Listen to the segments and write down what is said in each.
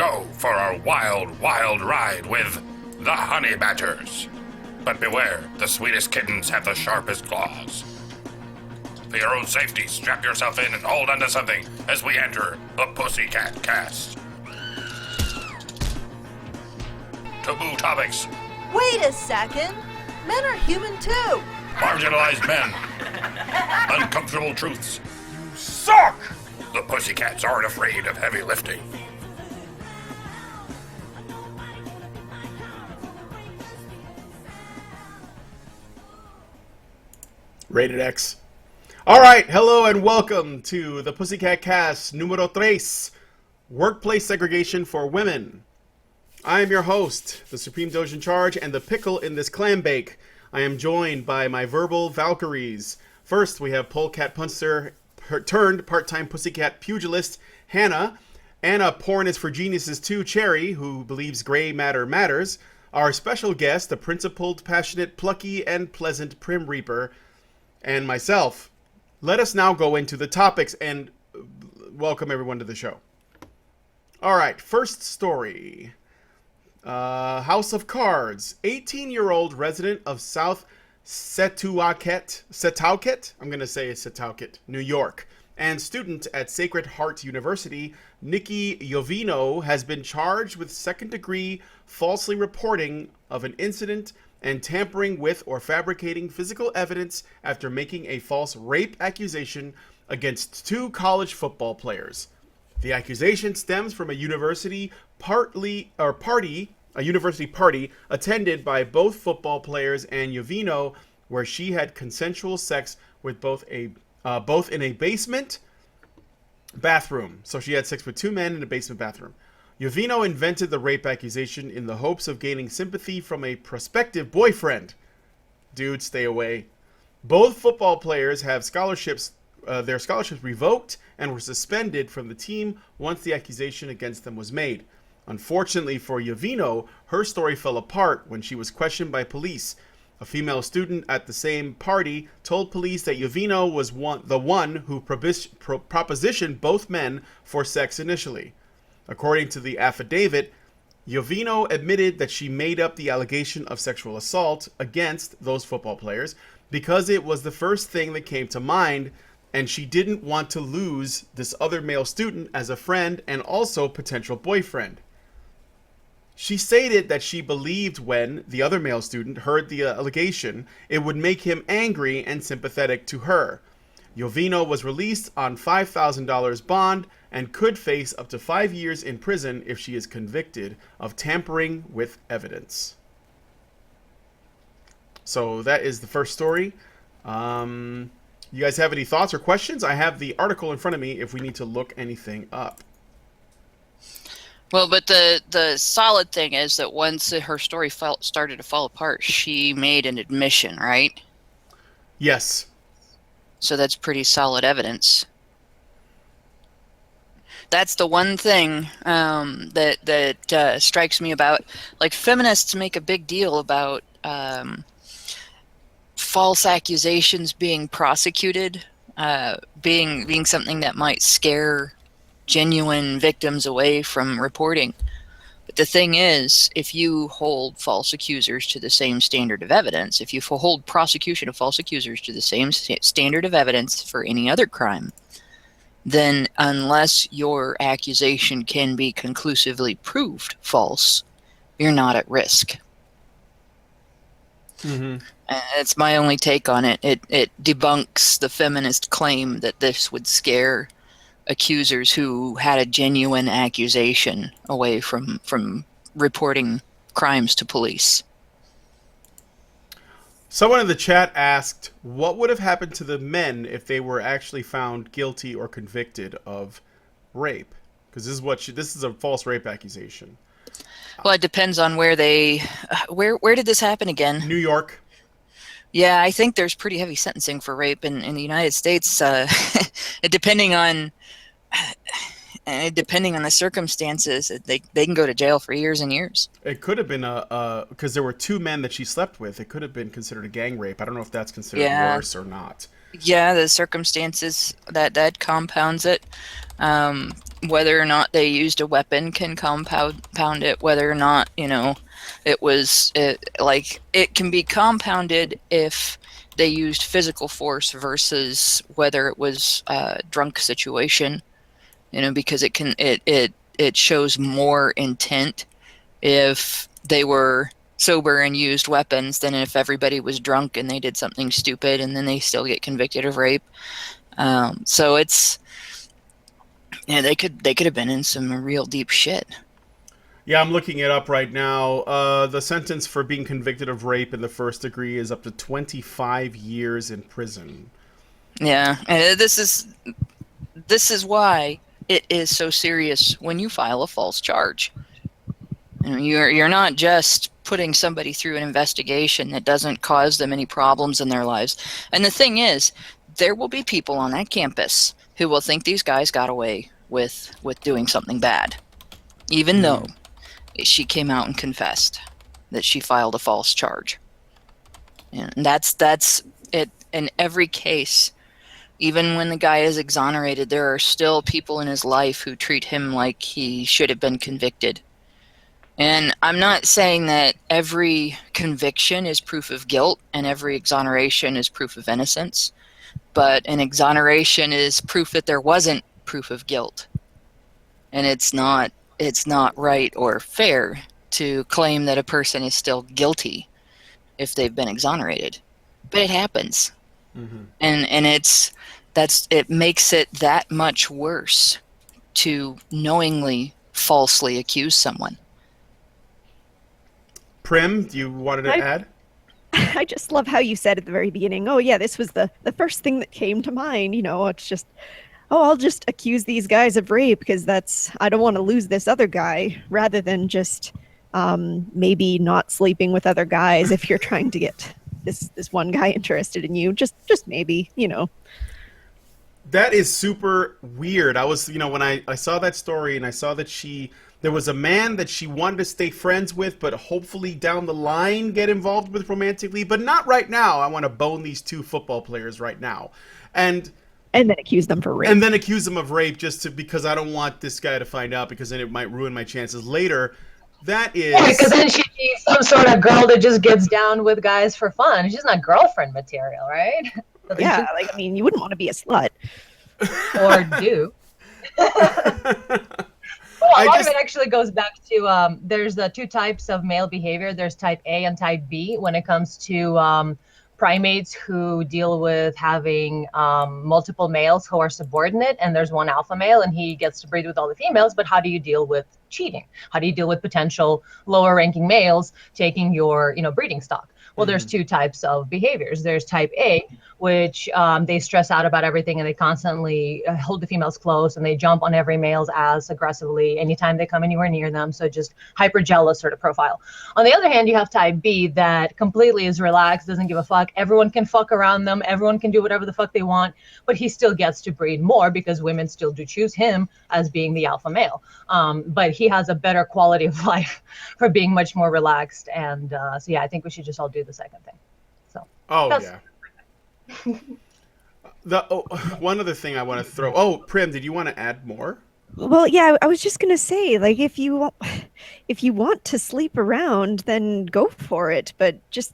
go for a wild, wild ride with the Honey Badgers. But beware, the sweetest kittens have the sharpest claws. For your own safety, strap yourself in and hold onto something as we enter the Pussycat cast. Taboo topics. Wait a second. Men are human too. Marginalized men. Uncomfortable truths. You suck! The Pussycats aren't afraid of heavy lifting. Rated X. Alright, hello and welcome to the Pussycat Cast numero 3, Workplace Segregation for Women. I am your host, the Supreme Doge in Charge, and the pickle in this clam bake. I am joined by my verbal Valkyries. First, we have polecat punster turned part-time pussycat pugilist, Hannah. Anna Porn is for Geniuses too, Cherry, who believes gray matter matters. Our special guest, the principled, passionate, plucky, and pleasant Prim Reaper, and myself. Let us now go into the topics and welcome everyone to the show. Alright, first story. House of Cards. 18-year-old resident of South Setauket, I'm going to say Setauket, New York, and student at Sacred Heart University, Nikki Jovino, has been charged with second-degree falsely reporting of an incident and tampering with or fabricating physical evidence after making a false rape accusation against two college football players. The accusation stems from a university party attended by both football players and Jovino, where she had consensual sex with both in a basement bathroom. So she had sex with two men in a basement bathroom. Jovino invented the rape accusation in the hopes of gaining sympathy from a prospective boyfriend. Dude, stay away. Both football players have their scholarships revoked and were suspended from the team once the accusation against them was made. Unfortunately for Jovino, her story fell apart when she was questioned by police. A female student at the same party told police that Jovino was the one who propositioned both men for sex initially. According to the affidavit, Jovino admitted that she made up the allegation of sexual assault against those football players because it was the first thing that came to mind, and she didn't want to lose this other male student as a friend and also potential boyfriend. She stated that she believed when the other male student heard the allegation, it would make him angry and sympathetic to her. Jovino was released on $5,000 bond and could face up to 5 years in prison if she is convicted of tampering with evidence. So that is the first story. You guys have any thoughts or questions? I have the article in front of me if we need to look anything up. Well, but the solid thing is that once her story started to fall apart, she made an admission, right? Yes. So that's pretty solid evidence. That's the one thing that strikes me about, like, feminists make a big deal about false accusations being prosecuted, being something that might scare genuine victims away from reporting. But the thing is, if you hold false accusers to the same standard of evidence, if you hold prosecution of false accusers to the same standard of evidence for any other crime, then unless your accusation can be conclusively proved false, you're not at risk. Mm-hmm. That's my only take on it. It debunks the feminist claim that this would scare accusers who had a genuine accusation away from reporting crimes to police. Someone in the chat asked, what would have happened to the men if they were actually found guilty or convicted of rape? Because this is a false rape accusation. Well, it depends on where did this happen again? New York. Yeah, I think there's pretty heavy sentencing for rape in the United States. Depending on depending on the circumstances, they can go to jail for years and years. It could have been because there were two men that she slept with. It could have been considered a gang rape. I don't know if that's considered worse or not. Yeah, the circumstances that compounds it. Whether or not they used a weapon can compound it. Whether or not it can be compounded if they used physical force versus whether it was a drunk situation. Because it shows more intent if they were sober and used weapons than if everybody was drunk and they did something stupid and then they still get convicted of rape. So it's they could have been in some real deep shit. Yeah, I'm looking it up right now. The sentence for being convicted of rape in the first degree is up to 25 years in prison. Yeah, and this is why it is so serious when you file a false charge. You're not just putting somebody through an investigation that doesn't cause them any problems in their lives. And the thing is, there will be people on that campus who will think these guys got away with doing something bad, even though she came out and confessed that she filed a false charge. And that's it in every case. Even when the guy is exonerated, there are still people in his life who treat him like he should have been convicted. And I'm not saying that every conviction is proof of guilt and every exoneration is proof of innocence, but an exoneration is proof that there wasn't proof of guilt. And it's not right or fair to claim that a person is still guilty if they've been exonerated. But it happens. Mm-hmm. And it makes it that much worse to knowingly falsely accuse someone. Prim, you wanted to add? I just love how you said at the very beginning, oh yeah, this was the first thing that came to mind. It's just, I'll just accuse these guys of rape because I don't want to lose this other guy, rather than just maybe not sleeping with other guys if you're trying to get this one guy interested in you. Just maybe, That is super weird. I was, when I saw that story and I saw that there was a man that she wanted to stay friends with, but hopefully down the line get involved with romantically, but not right now. I want to bone these two football players right now. And then accuse them for rape. And then accuse them of rape because I don't want this guy to find out because then it might ruin my chances later. That is... Yeah, because then she'd be some sort of girl that just gets down with guys for fun. She's not girlfriend material, right? Yeah, you wouldn't want to be a slut. Or do. Well, a lot of it actually goes back to there's the two types of male behavior. There's type A and type B when it comes to primates who deal with having multiple males who are subordinate, and there's one alpha male and he gets to breed with all the females. But how do you deal with cheating? How do you deal with potential lower ranking males taking your breeding stock? Well, there's two types of behaviors. There's type A, which they stress out about everything and they constantly hold the females close and they jump on every male's ass aggressively anytime they come anywhere near them. So just hyper jealous sort of profile. On the other hand, you have type B that completely is relaxed, doesn't give a fuck. Everyone can fuck around them. Everyone can do whatever the fuck they want, but he still gets to breed more because women still do choose him as being the alpha male. But he has a better quality of life for being much more relaxed. And so yeah, I think we should just all do the second thing. So. One other thing I want to throw. Oh, Prim, did you want to add more? Well, yeah, I was just gonna say, if you want to sleep around, then go for it, but just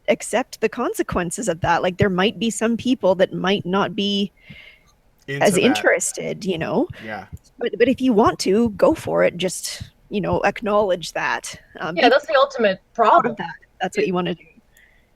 accept the consequences of that. There might be some people that might not be interested, Yeah. But if you want to, go for it. Just acknowledge that. That's the ultimate problem. That's what you want to do.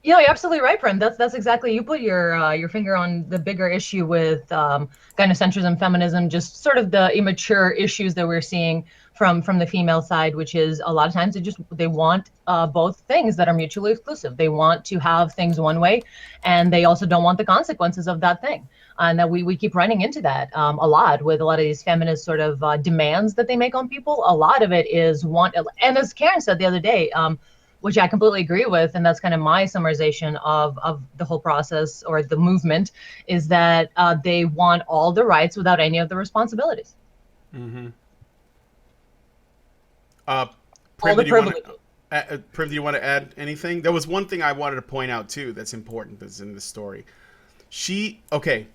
Yeah, you're absolutely right, Brent. That's exactly, you put your finger on the bigger issue with gynocentrism, feminism, just sort of the immature issues that we're seeing from the female side, which is a lot of times they want both things that are mutually exclusive. They want to have things one way, and they also don't want the consequences of that thing. And that we keep running into that a lot with a lot of these feminist sort of demands that they make on people. A lot of it is and as Karen said the other day, which I completely agree with, and that's kind of my summarization of the whole process or the movement, is that they want all the rights without any of the responsibilities. All the Do you want privileges. Prim, do you want to add anything? There was one thing I wanted to point out too that's important that's in this story. Okay,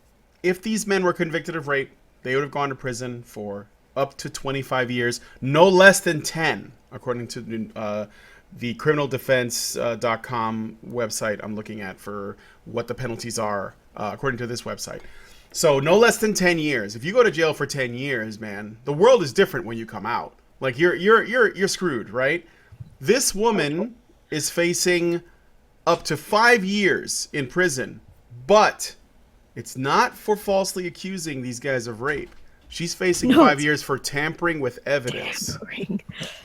if these men were convicted of rape, they would have gone to prison for up to 25 years, no less than 10, according to the criminaldefense.com website I'm looking at for what the penalties are, according to this website. So no less than 10 years. If you go to jail for 10 years, man, the world is different when you come out. Like you're screwed, right? This woman is facing up to 5 years in prison, but it's not for falsely accusing these guys of rape. She's facing 5 years for tampering with evidence. Tampering.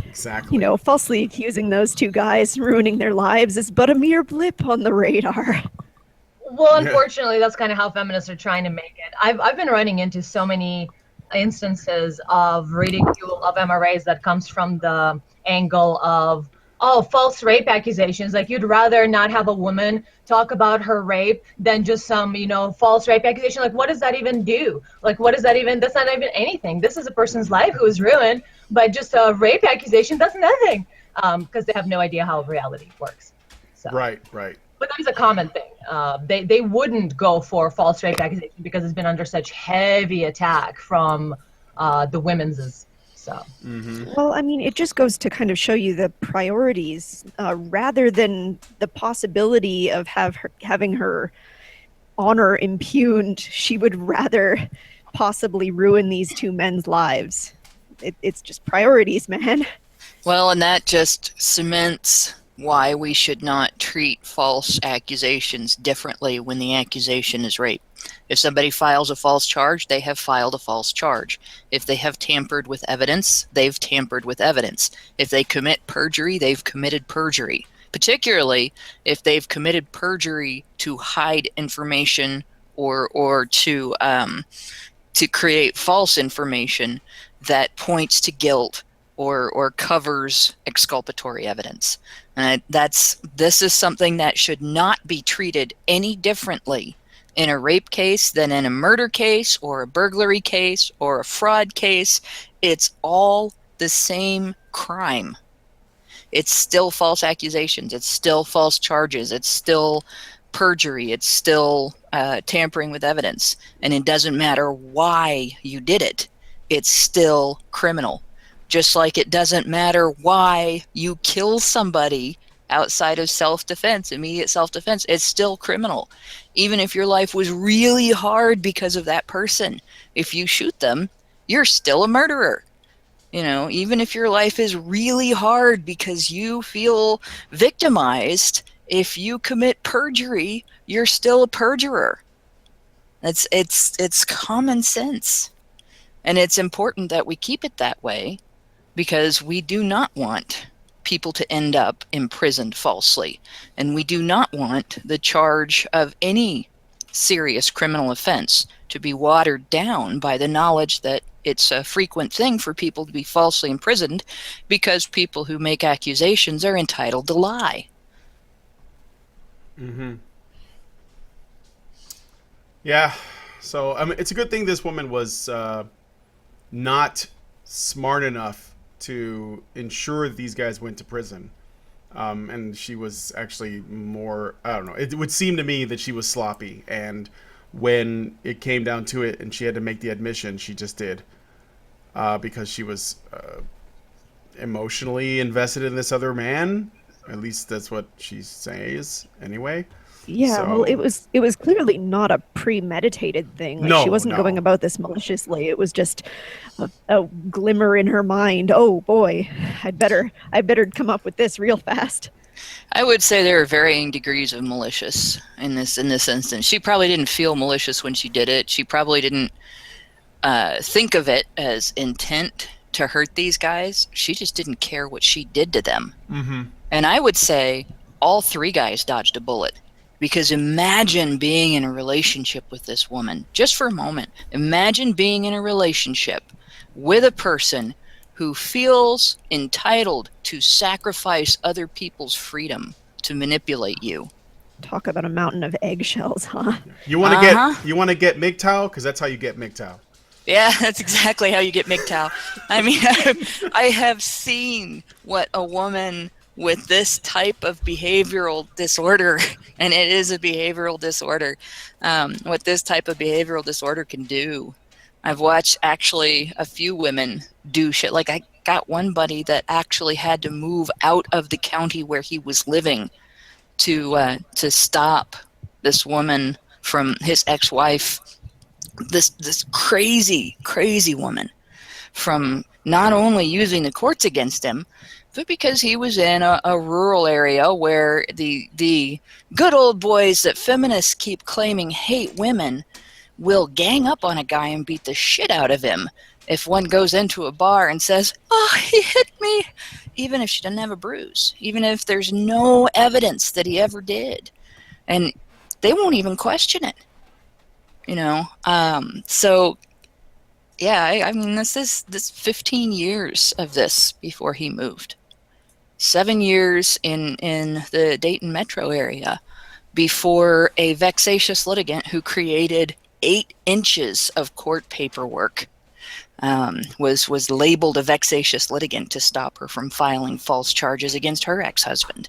Exactly. Falsely accusing those two guys, ruining their lives, is but a mere blip on the radar. Well, unfortunately, that's kind of how feminists are trying to make it. I've been running into so many instances of ridicule of MRAs that comes from the angle of, oh, false rape accusations. Like, you'd rather not have a woman talk about her rape than just some, false rape accusation. Like, what does that even do? Like, what does that even, that's not even anything. This is a person's life who is ruined, but just a rape accusation, that's nothing. Because they have no idea how reality works. So. Right. But that is a common thing. They wouldn't go for false rape accusation because it's been under such heavy attack from the women's. So. Mm-hmm. Well, I mean, it just goes to kind of show you the priorities, rather than the possibility of having her honor impugned. She would rather possibly ruin these two men's lives. It's just priorities, man. Well, and that just cements why we should not treat false accusations differently when the accusation is rape. If somebody files a false charge, they have filed a false charge. If they have tampered with evidence, they've tampered with evidence. If they commit perjury, they've committed perjury. Particularly if they've committed perjury to hide information or to create false information that points to guilt or covers exculpatory evidence. This is something that should not be treated any differently in a rape case than in a murder case or a burglary case or a fraud case. It's all the same crime. It's still false accusations. It's still false charges. It's still perjury. It's still tampering with evidence. And it doesn't matter why you did it. It's still criminal. Just like it doesn't matter why you kill somebody outside of self-defense, immediate self-defense, it's still criminal. Even if your life was really hard because of that person, if you shoot them, you're still a murderer. Even if your life is really hard because you feel victimized, if you commit perjury, you're still a perjurer. It's common sense. And it's important that we keep it that way, because we do not want people to end up imprisoned falsely. And we do not want the charge of any serious criminal offense to be watered down by the knowledge that it's a frequent thing for people to be falsely imprisoned, because people who make accusations are entitled to lie. Mm-hmm. Yeah. So, it's a good thing this woman was not smart enough to ensure these guys went to prison. And she was actually more, I don't know, it would seem to me that she was sloppy. And when it came down to it and she had to make the admission, she just did. Because she was emotionally invested in this other man. At least that's what she says anyway. Yeah, So, well, it was clearly not a premeditated thing. Like, she wasn't going about this maliciously. It was just a glimmer in her mind. Oh boy, I'd better come up with this real fast. I would say there are varying degrees of malicious in this instance. She probably didn't feel malicious when she did it. She probably didn't think of it as intent to hurt these guys. She just didn't care what she did to them. Mm-hmm. And I would say all three guys dodged a bullet. Because imagine being in a relationship with this woman, just for a moment. Imagine being in a relationship with a person who feels entitled to sacrifice other people's freedom to manipulate you. Talk about a mountain of eggshells, huh? You want to get MGTOW? Because that's how you get MGTOW. Yeah, that's exactly how you get MGTOW. I mean, I have seen what a woman with this type of behavioral disorder, and it is a behavioral disorder, what this type of behavioral disorder can do. I've watched actually a few women do shit. Like, I got one buddy that actually had to move out of the county where he was living to stop this woman from his ex-wife, this crazy woman, from not only using the courts against him, but because he was in a rural area where the good old boys that feminists keep claiming hate women will gang up on a guy and beat the shit out of him if one goes into a bar and says, "Oh, he hit me," even if she doesn't have a bruise, even if there's no evidence that he ever did, and they won't even question it. So yeah, I mean, this 15 years of this before he moved. 7 years in the Dayton metro area before a vexatious litigant who created 8 inches of court paperwork was labeled a vexatious litigant to stop her from filing false charges against her ex-husband.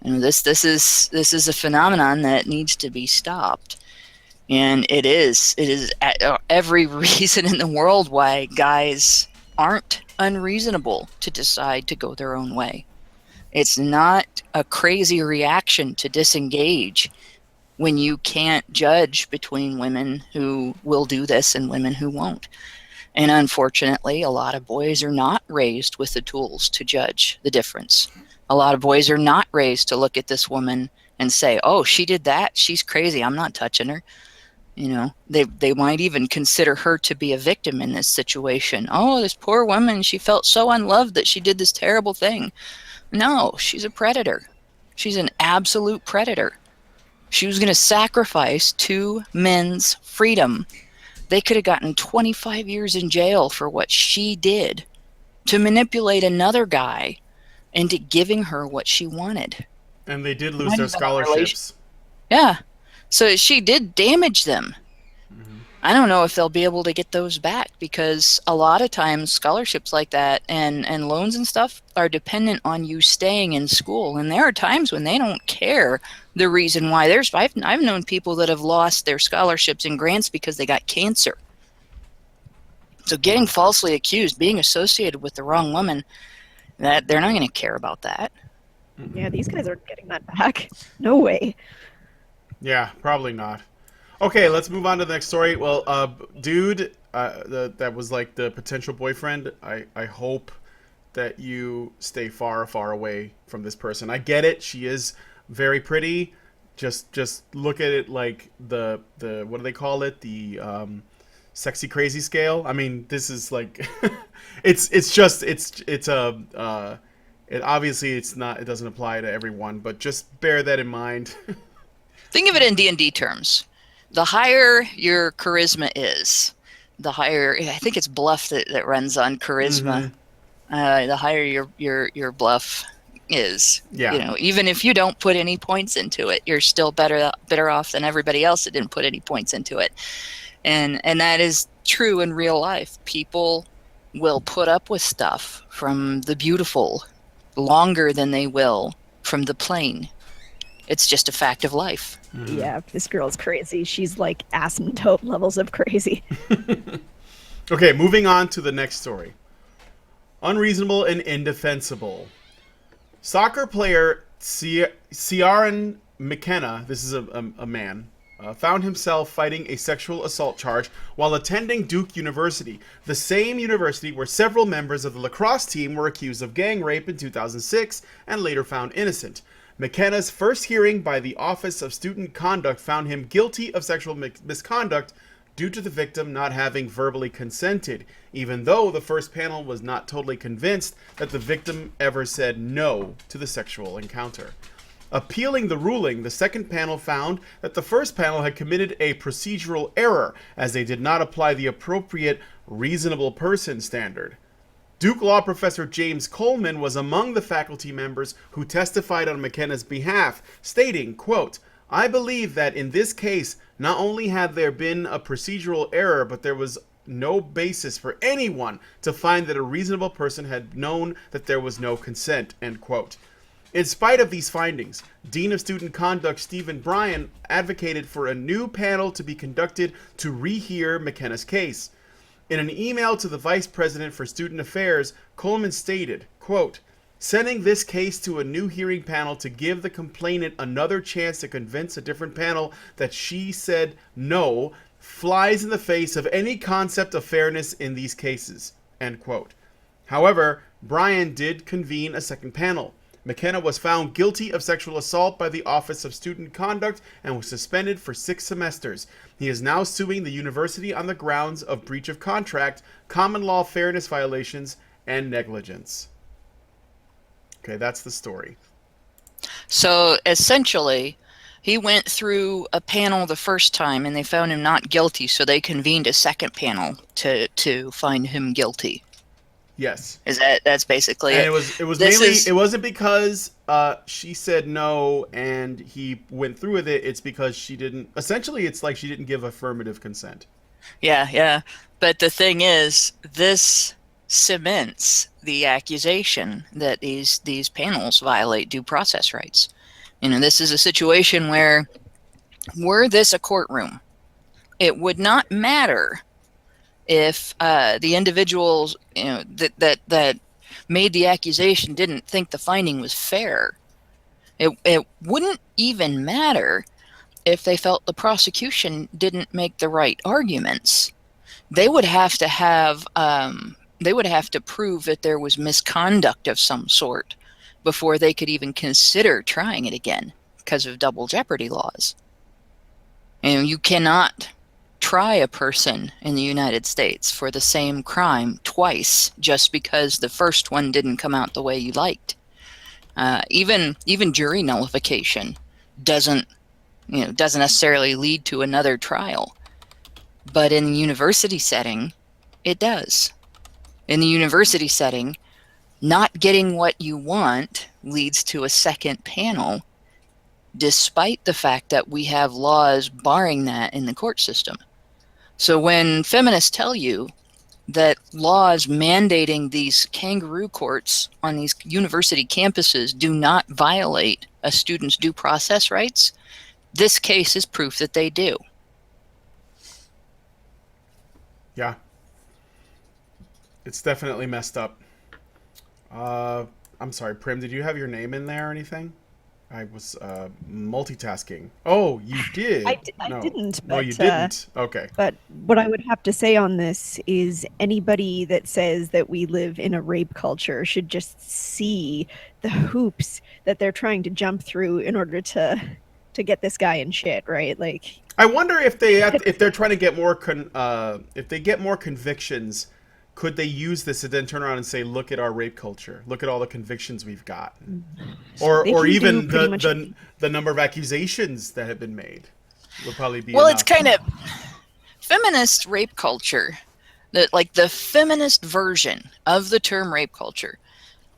And this is a phenomenon that needs to be stopped. And it is every reason in the world why guys aren't unreasonable to decide to go their own way. It's not a crazy reaction to disengage when you can't judge between women who will do this and women who won't. And unfortunately, a lot of boys are not raised with the tools to judge the difference. A lot of boys are not raised to look at this woman and say, "Oh, she did that. She's crazy. I'm not touching her." They might even consider her to be a victim in this situation. "Oh, this poor woman, she felt so unloved that she did this terrible thing." No, she's a predator. She's an absolute predator. She was going to sacrifice 2 men's freedom. They could have gotten 25 years in jail for what she did to manipulate another guy into giving her what she wanted. And they did lose their scholarships. Yeah. So she did damage them. I don't know if they'll be able to get those back, because a lot of times scholarships like that and loans and stuff are dependent on you staying in school. And there are times when they don't care the reason why. I've known people that have lost their scholarships and grants because they got cancer. So getting falsely accused, being associated with the wrong woman, that they're not going to care about that. Yeah, these guys aren't getting that back. No way. Yeah, probably not. Okay, let's move on to the next story. Well, dude, that was like the potential boyfriend. I hope that you stay far, far away from this person. I get it. She is very pretty. Just look at it like the what do they call it? The sexy crazy scale. I mean, this is like it obviously it's not, it doesn't apply to everyone, but just bear that in mind. Think of it in D&D terms. The higher your charisma is, the higher, I think it's bluff that runs on charisma. The higher your bluff is. Yeah. Even if you don't put any points into it, you're still better off than everybody else that didn't put any points into it. And that is true in real life. People will put up with stuff from the beautiful longer than they will from the plain. It's just a fact of life. Yeah, this girl's crazy. She's like asymptote levels of crazy. Okay, moving on to the next story. Unreasonable and Indefensible. Soccer player Ciaran McKenna, this is a man, found himself fighting a sexual assault charge while attending Duke University, the same university where several members of the lacrosse team were accused of gang rape in 2006 and later found innocent. McKenna's first hearing by the Office of Student Conduct found him guilty of sexual misconduct due to the victim not having verbally consented, even though the first panel was not totally convinced that the victim ever said no to the sexual encounter. Appealing the ruling, the second panel found that the first panel had committed a procedural error, as they did not apply the appropriate reasonable person standard. Duke Law Professor James Coleman was among the faculty members who testified on McKenna's behalf, stating, quote, "I believe that in this case, not only had there been a procedural error, but there was no basis for anyone to find that a reasonable person had known that there was no consent, end quote. In spite of these findings, Dean of Student Conduct Stephen Bryan advocated for a new panel to be conducted to rehear McKenna's case. In an email to the Vice President for Student Affairs, Coleman stated, quote, "Sending this case to a new hearing panel to give the complainant another chance to convince a different panel that she said no flies in the face of any concept of fairness in these cases," end quote. However, Bryan did convene a second panel. McKenna was found guilty of sexual assault by the Office of Student Conduct and was suspended for 6 semesters. He is now suing the university on the grounds of breach of contract, common law fairness violations, and negligence. Okay, that's the story. So essentially, he went through a panel the first time and they found him not guilty, so they convened a second panel to find him guilty. Yes. That's basically and it? It was mainly it wasn't because she said no and he went through with it. It's because she didn't. Essentially, it's like she didn't give affirmative consent. Yeah. But the thing is, this cements the accusation that these panels violate due process rights. This is a situation where, were this a courtroom, it would not matter if the individuals that made the accusation didn't think the finding was fair. It wouldn't even matter if they felt the prosecution didn't make the right arguments. They would have to prove that there was misconduct of some sort before they could even consider trying it again because of double jeopardy laws. And you cannot try a person in the United States for the same crime twice just because the first one didn't come out the way you liked. Even jury nullification doesn't necessarily lead to another trial, but in the university setting, it does. In the university setting, not getting what you want leads to a second panel, despite the fact that we have laws barring that in the court system. So when feminists tell you that laws mandating these kangaroo courts on these university campuses do not violate a student's due process rights, this case is proof that they do. Yeah. It's definitely messed up. I'm sorry, Prim, did you have your name in there or anything? I was multitasking. Oh, you did? I didn't. But, no, you didn't. Okay. But what I would have to say on this is anybody that says that we live in a rape culture should just see the hoops that they're trying to jump through in order to get this guy in shit, right? Like, I wonder if they're trying to get more if they get more convictions, could they use this to then turn around and say, look at our rape culture, look at all the convictions we've got, or even the number of accusations that have been made would probably be enough. It's kind of feminist rape culture, the feminist version of the term rape culture.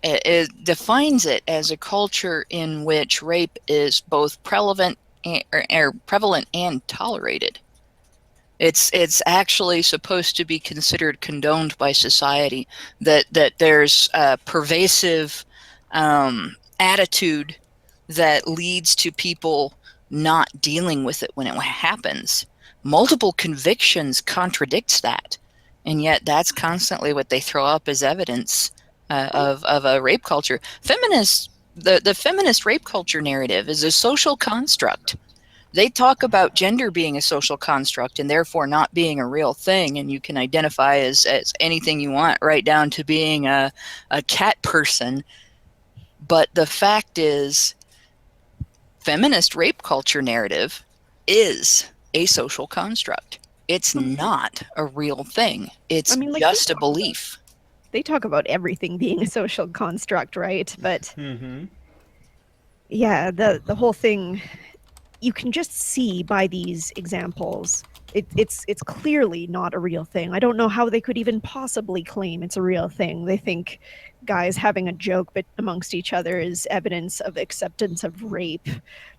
It defines it as a culture in which rape is both prevalent and tolerated. It's actually supposed to be considered condoned by society, that there's a pervasive attitude that leads to people not dealing with it when it happens. Multiple convictions contradicts that, and yet that's constantly what they throw up as evidence of a rape culture. The feminist rape culture narrative is a social construct. They talk about gender being a social construct and therefore not being a real thing, and you can identify as anything you want, right down to being a cat person. But the fact is, feminist rape culture narrative is a social construct. It's not a real thing. It's just a belief. They talk about everything being a social construct, right? But yeah, the whole thing, you can just see by these examples, it's clearly not a real thing. I don't know how they could even possibly claim it's a real thing. They think guys having a joke but amongst each other is evidence of acceptance of rape.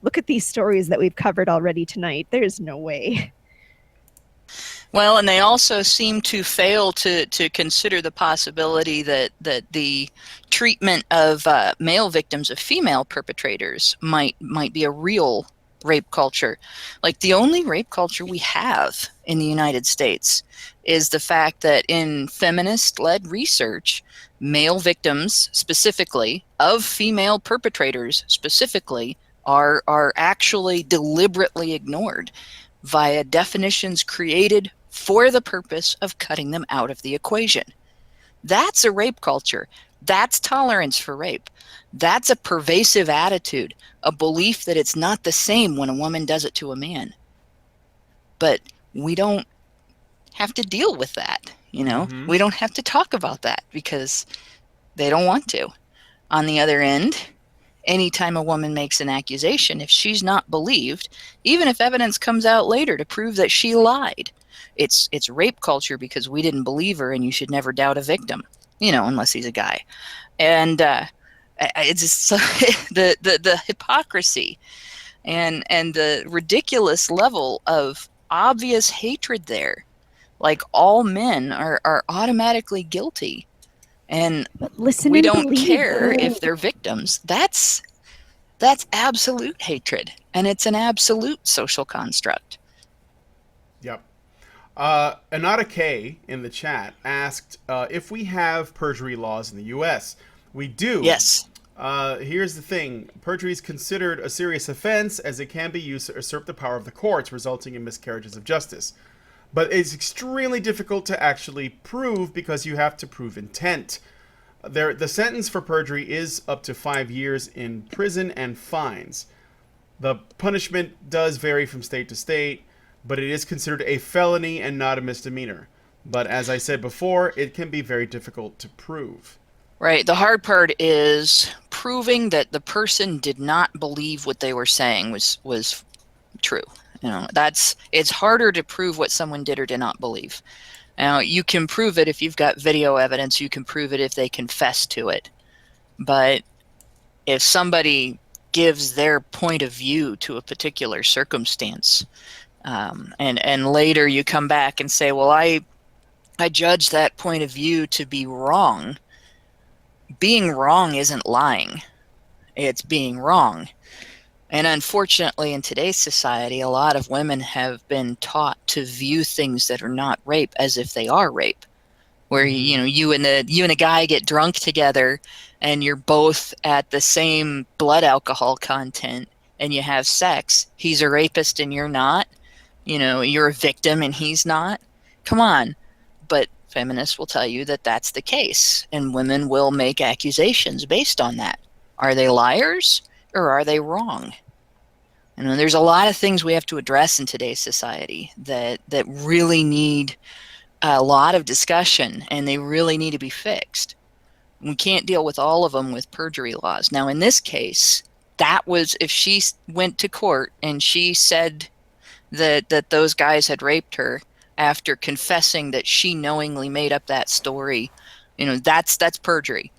Look at these stories that we've covered already tonight. There's no way. Well, and they also seem to fail to consider the possibility that the treatment of male victims of female perpetrators might be a real rape culture. Like, the only rape culture we have in the United States is the fact that in feminist-led research, male victims specifically of female perpetrators specifically are actually deliberately ignored via definitions created for the purpose of cutting them out of the equation. That's a rape culture. That's tolerance for rape. That's a pervasive attitude, a belief that it's not the same when a woman does it to a man. But we don't have to deal with that, you know? Mhm. We don't have to talk about that because they don't want to. On the other end, anytime a woman makes an accusation, if she's not believed, even if evidence comes out later to prove that she lied, it's rape culture because we didn't believe her, and you should never doubt a victim, you know, unless he's a guy. And it's just so the hypocrisy and the ridiculous level of obvious hatred there. Like, all men are automatically guilty, and But listen we and don't believe. care if they're victims. That's absolute hatred, and it's an absolute social construct. Yep. Anata K in the chat asked if we have perjury laws in the U.S. We do. Yes. Here's the thing. Perjury is considered a serious offense as it can be used to usurp the power of the courts, resulting in miscarriages of justice. But it's extremely difficult to actually prove because you have to prove intent. The sentence for perjury is up to 5 years in prison and fines. The punishment does vary from state to state, but it is considered a felony and not a misdemeanor. But as I said before, it can be very difficult to prove. Right. The hard part is proving that the person did not believe what they were saying was true. You know, it's harder to prove what someone did or did not believe. Now, you can prove it if you've got video evidence. You can prove it if they confess to it. But if somebody gives their point of view to a particular circumstance, and later you come back and say, well, I judge that point of view to be wrong. Being wrong isn't lying. It's being wrong. And unfortunately, in today's society, a lot of women have been taught to view things that are not rape as if they are rape. Where, you know, you and a guy get drunk together, and you're both at the same blood alcohol content, and you have sex. He's a rapist and you're not. You know, you're a victim and he's not. Come on. But feminists will tell you that that's the case, and women will make accusations based on that. Are they liars or are they wrong? You know, there's a lot of things we have to address in today's society that really need a lot of discussion, and they really need to be fixed. We can't deal with all of them with perjury laws. Now, in this case, that was if she went to court and she said that those guys had raped her after confessing that she knowingly made up that story, you know, that's perjury.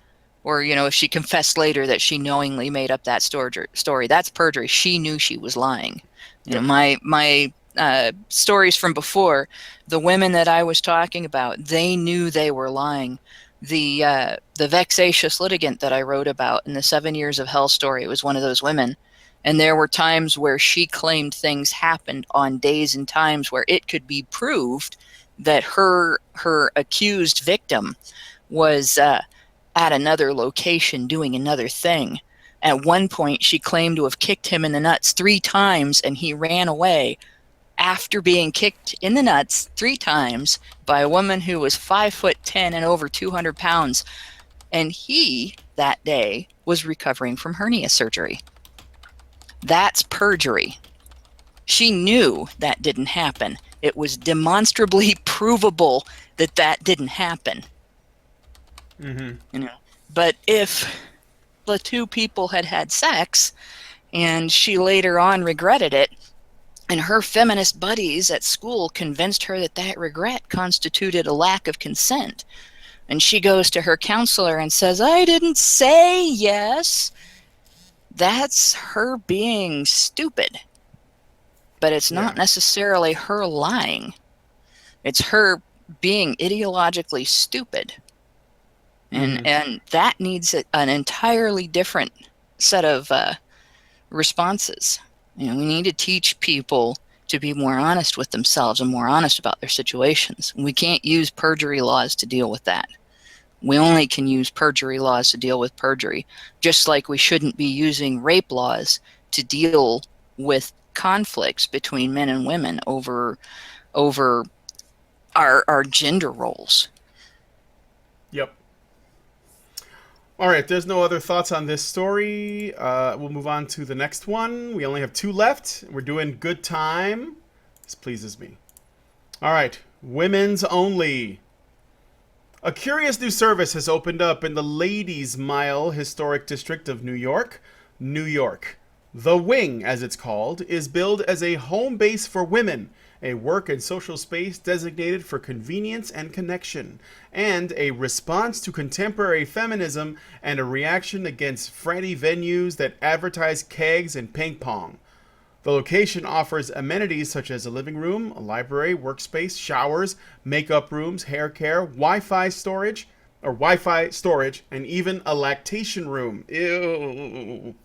Or, you know, if she confessed later that she knowingly made up that story, that's perjury. She knew she was lying. You know, my stories from before, the women that I was talking about, they knew they were lying. The vexatious litigant that I wrote about in the 7 Years of Hell story, it was one of those women. And there were times where she claimed things happened on days and times where it could be proved that her accused victim was at another location doing another thing. At one point, she claimed to have kicked him in the nuts 3 times, and he ran away after being kicked in the nuts 3 times by a woman who was 5'10" and over 200 pounds. And he, that day, was recovering from hernia surgery. That's perjury. She knew that didn't happen. It was demonstrably provable that that didn't happen. You know, but if the 2 people had had sex and she later on regretted it, and her feminist buddies at school convinced her that that regret constituted a lack of consent, and she goes to her counselor and says, I didn't say yes, that's her being stupid. But it's not necessarily her lying. It's her being ideologically stupid. And that needs an entirely different set of responses. We need to teach people to be more honest with themselves and more honest about their situations. We can't use perjury laws to deal with that. We only can use perjury laws to deal with perjury, just like we shouldn't be using rape laws to deal with conflicts between men and women over our gender roles. Yep. All right, there's no other thoughts on this story. We'll move on to the next one. We only have 2 left. We're doing good time. This pleases me. All right, women's only. A curious new service has opened up in the Ladies Mile Historic District of New York. New York. The Wing, as it's called, is billed as a home base for women, a work and social space designated for convenience and connection, and a response to contemporary feminism and a reaction against fratty venues that advertise kegs and ping pong. The location offers amenities such as a living room, a library, workspace, showers, makeup rooms, hair care, Wi-Fi storage, and even a lactation room. Ew.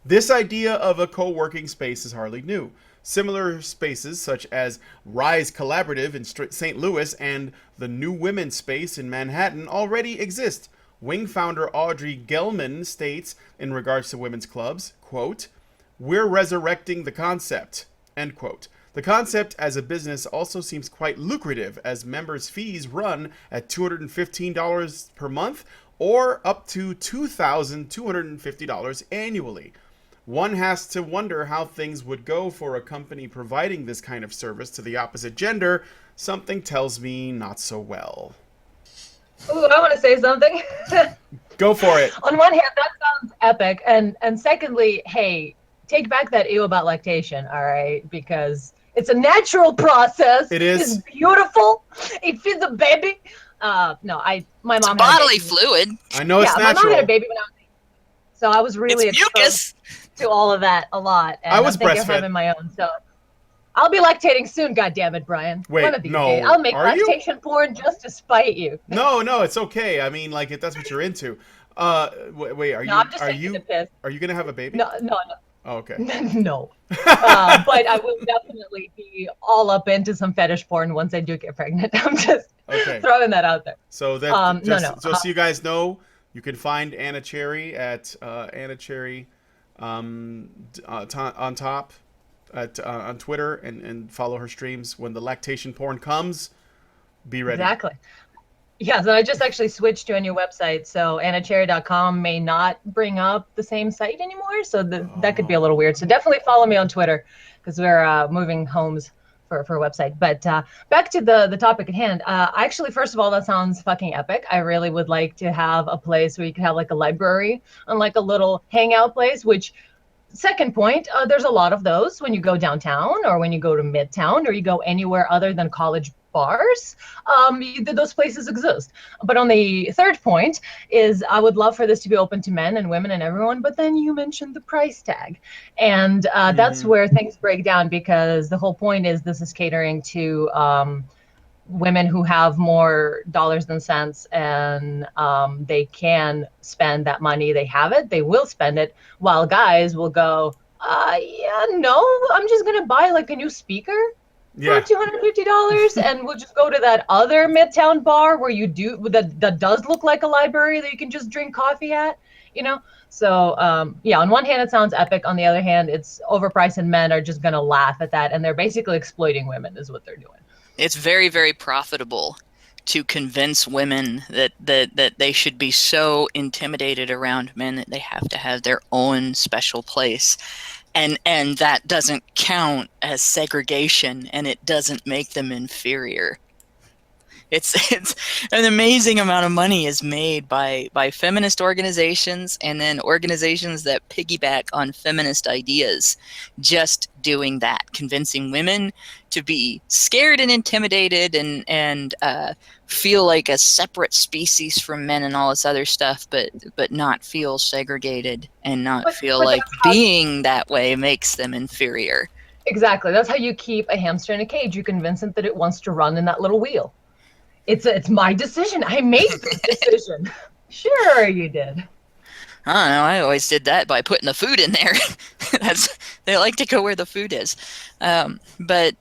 This idea of a co-working space is hardly new. Similar spaces such as Rise Collaborative in St. Louis and the New Women's Space in Manhattan already exist. Wing founder Audrey Gelman states in regards to women's clubs, quote, "We're resurrecting the concept," end quote. The concept as a business also seems quite lucrative as members' fees run at $215 per month or up to $2,250 annually. One has to wonder how things would go for a company providing this kind of service to the opposite gender. Something tells me not so well. Ooh, I want to say something. Go for it. On one hand, that sounds epic, and secondly, hey, take back that ew about lactation, all right? Because it's a natural process. It is. It's beautiful. It feeds a baby. My mom It's had bodily a baby. fluid. I know it's my natural. mom had a baby when I was 8. So I was really It's mucus. to all of that a lot. And I was I'm thinking of breastfed. having my own. So I'll be lactating soon, goddammit, Brian. Wait, One of these no. days. I'll make Are you? lactation porn just to spite you. No, it's okay. I mean, like, if that's what you're into. Wait, are I'm just are taking you the piss. are you gonna have a baby? No. Oh, okay. No. But I will definitely be all up into some fetish porn once I do get pregnant. I'm just throwing that out there. So that just no. so you guys know, you can find Anna Cherry at Anna Cherry on top on Twitter and follow her streams. When the lactation porn comes, be ready. Exactly. Yes, and I just actually switched to a new website, so annacherry.com may not bring up the same site anymore, so that could be a little weird. So definitely follow me on Twitter, because we're moving homes for a website. But back to the topic at hand. Actually, first of all, that sounds fucking epic. I really would like to have a place where you could have like a library and like a little hangout place, which, second point, there's a lot of those when you go downtown or when you go to Midtown or you go anywhere other than college bars. Those places exist. But on the third point is I would love for this to be open to men and women and everyone, but then you mentioned the price tag. And that's where things break down, because the whole point is this is catering to women who have more dollars than cents, and they can spend that money. They have it, they will spend it, while guys will go, I'm just gonna buy like a new speaker for $250 and we'll just go to that other Midtown bar where that does look like a library that you can just drink coffee at, So on one hand it sounds epic, on the other hand it's overpriced, and men are just gonna laugh at that, and they're basically exploiting women is what they're doing. It's very, very profitable to convince women that they should be so intimidated around men that they have to have their own special place. And that doesn't count as segregation, and it doesn't make them inferior. It's an amazing amount of money is made by feminist organizations and then organizations that piggyback on feminist ideas, just doing that, convincing women to be scared and intimidated and feel like a separate species from men and all this other stuff, but not feel segregated and not feel like being that way makes them inferior. Exactly. That's how you keep a hamster in a cage. You convince it that it wants to run in that little wheel. It's my decision. I made this decision. Sure, you did. I don't know. I always did that by putting the food in there. That's they like to go where the food is, but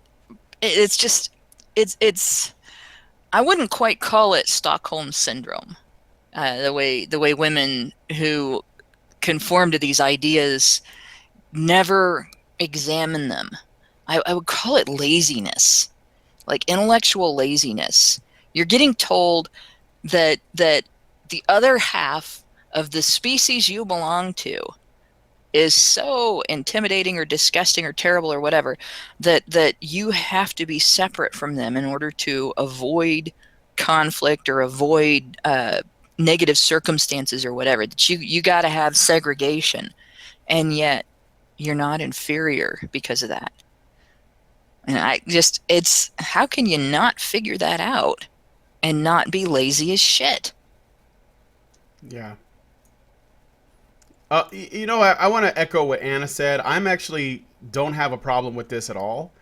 it's just it's. I wouldn't quite call it Stockholm syndrome. The way women who conform to these ideas never examine them. I would call it laziness, like intellectual laziness. You're getting told that the other half of the species you belong to is so intimidating or disgusting or terrible or whatever that you have to be separate from them in order to avoid conflict or avoid negative circumstances or whatever. That you got to have segregation, and yet you're not inferior because of that. And it's how can you not figure that out and not be lazy as shit? Yeah. I want to echo what Anna said. I'm actually don't have a problem with this at all.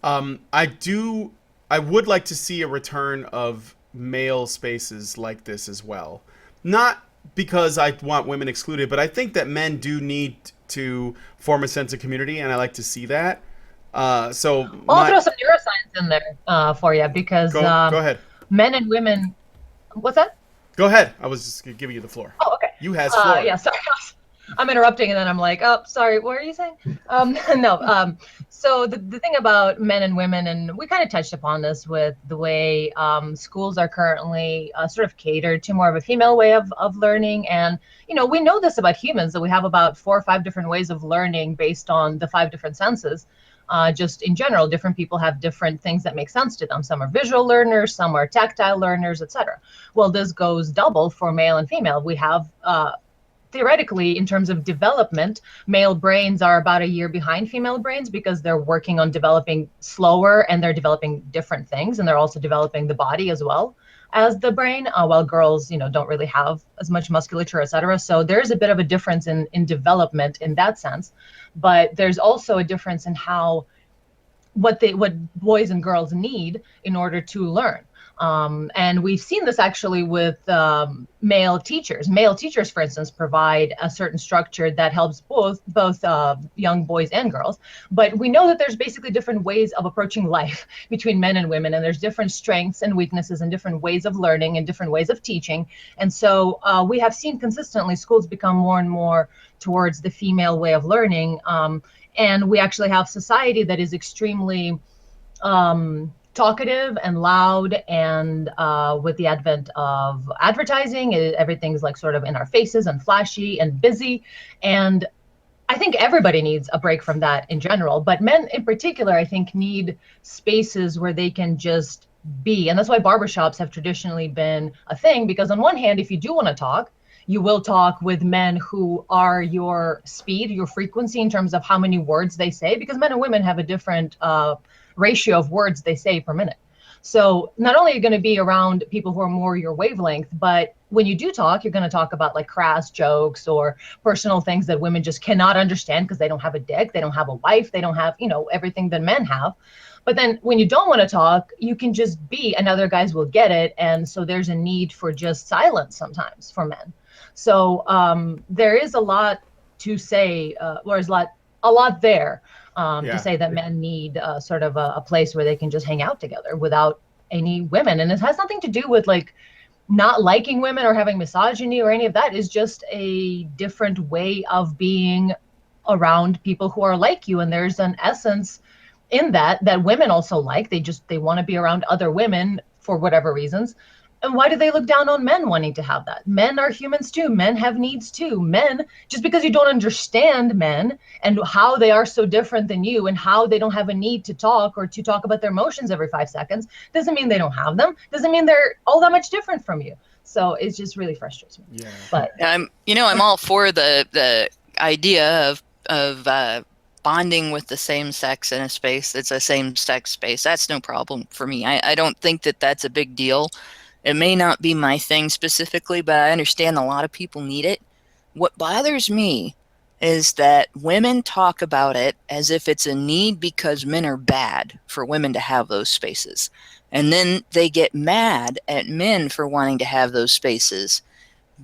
I would like to see a return of male spaces like this as well. Not because I want women excluded, but I think that men do need to form a sense of community, and I like to see that. I'll throw some neuroscience in there for you because go ahead. Men and women. What's that? Go ahead. I was just giving you the floor. Oh, okay. You has floor. Yeah, sorry. I'm interrupting, and then I'm like, oh, sorry, what are you saying? No. So the thing about men and women, and we kind of touched upon this with the way schools are currently sort of catered to more of a female way of learning. And, we know this about humans, that we have about 4 or 5 different ways of learning based on the 5 different senses. Just in general, different people have different things that make sense to them. Some are visual learners, some are tactile learners, etc. Well, this goes double for male and female. We have theoretically, in terms of development, male brains are about a year behind female brains because they're working on developing slower, and they're developing different things, and they're also developing the body as well as the brain, while girls, don't really have as much musculature, etc. So there's a bit of a difference in development in that sense, but there's also a difference in what boys and girls need in order to learn. And we've seen this actually with male teachers. Male teachers, for instance, provide a certain structure that helps both young boys and girls. But we know that there's basically different ways of approaching life between men and women, and there's different strengths and weaknesses and different ways of learning and different ways of teaching. And so we have seen consistently schools become more and more towards the female way of learning. And we actually have society that is extremely talkative and loud, and with the advent of advertising, everything's like sort of in our faces and flashy and busy. And I think everybody needs a break from that in general, but men in particular, I think, need spaces where they can just be. And that's why barbershops have traditionally been a thing, because on one hand, if you do want to talk, you will talk with men who are your speed, your frequency in terms of how many words they say, because men and women have a different ratio of words they say per minute. So not only are you going to be around people who are more your wavelength, but when you do talk, you're going to talk about like crass jokes or personal things that women just cannot understand because they don't have a dick, they don't have a wife, they don't have, everything that men have. But then when you don't want to talk, you can just be, and other guys will get it. And so there's a need for just silence sometimes for men. So there is a lot to say, or there's a lot there. To say that men need sort of a place where they can just hang out together without any women. And it has nothing to do with like not liking women or having misogyny or any of that. Is just a different way of being around people who are like you. And there's an essence in that women also like. They want to be around other women for whatever reasons. And why do they look down on men wanting to have that? Men are humans too. Men have needs too. Men, just because you don't understand men and how they are so different than you and how they don't have a need to talk or to talk about their emotions every 5 seconds, doesn't mean they don't have them. Doesn't mean they're all that much different from you. So it just really frustrates me. Yeah. But I'm all for the idea of bonding with the same sex in a space that's a same sex space. That's no problem for me. I don't think that that's a big deal. It may not be my thing specifically, but I understand a lot of people need it. What bothers me is that women talk about it as if it's a need because men are bad for women to have those spaces. And then they get mad at men for wanting to have those spaces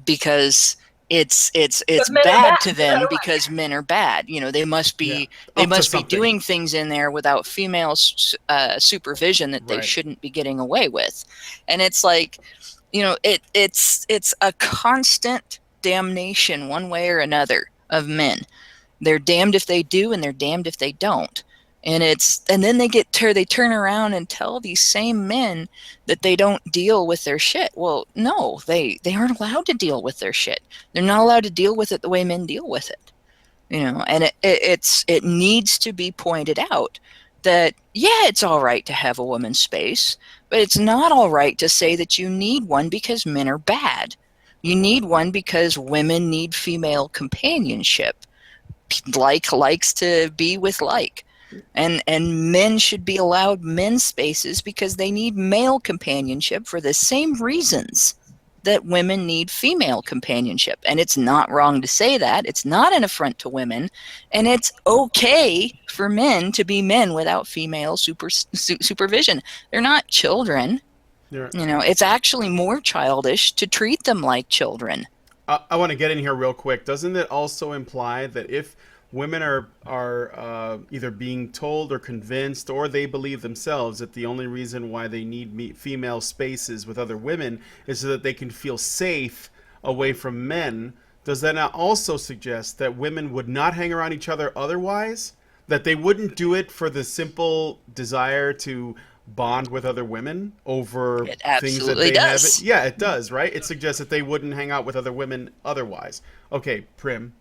because it's But men are bad bad. to them because men are bad. You know, they must Yeah. be they Up to must be something. doing things in there without female supervision that they Right. shouldn't be getting away with. And it's like, you know, it's a constant damnation one way or another of men. They're damned if they do and they're damned if they don't. And then they turn around and tell these same men that they don't deal with their shit. Well, no, they aren't allowed to deal with their shit. They're not allowed to deal with it the way men deal with it. You know, and it needs to be pointed out that, yeah, it's all right to have a woman's space, but it's not all right to say that you need one because men are bad. You need one because women need female companionship. Likes to be with like. And men should be allowed men's spaces because they need male companionship for the same reasons that women need female companionship. And it's not wrong to say that. It's not an affront to women. And it's okay for men to be men without female supervision. They're not children. Yeah. You know, it's actually more childish to treat them like children. I want to get in here real quick. Doesn't it also imply that if women are either being told or convinced, or they believe themselves that the only reason why they need female spaces with other women is so that they can feel safe away from men, does that not also suggest that women would not hang around each other otherwise? That they wouldn't do it for the simple desire to bond with other women over It things that absolutely they have? does. Yeah, it does, right? It suggests that they wouldn't hang out with other women otherwise. Okay, Prim.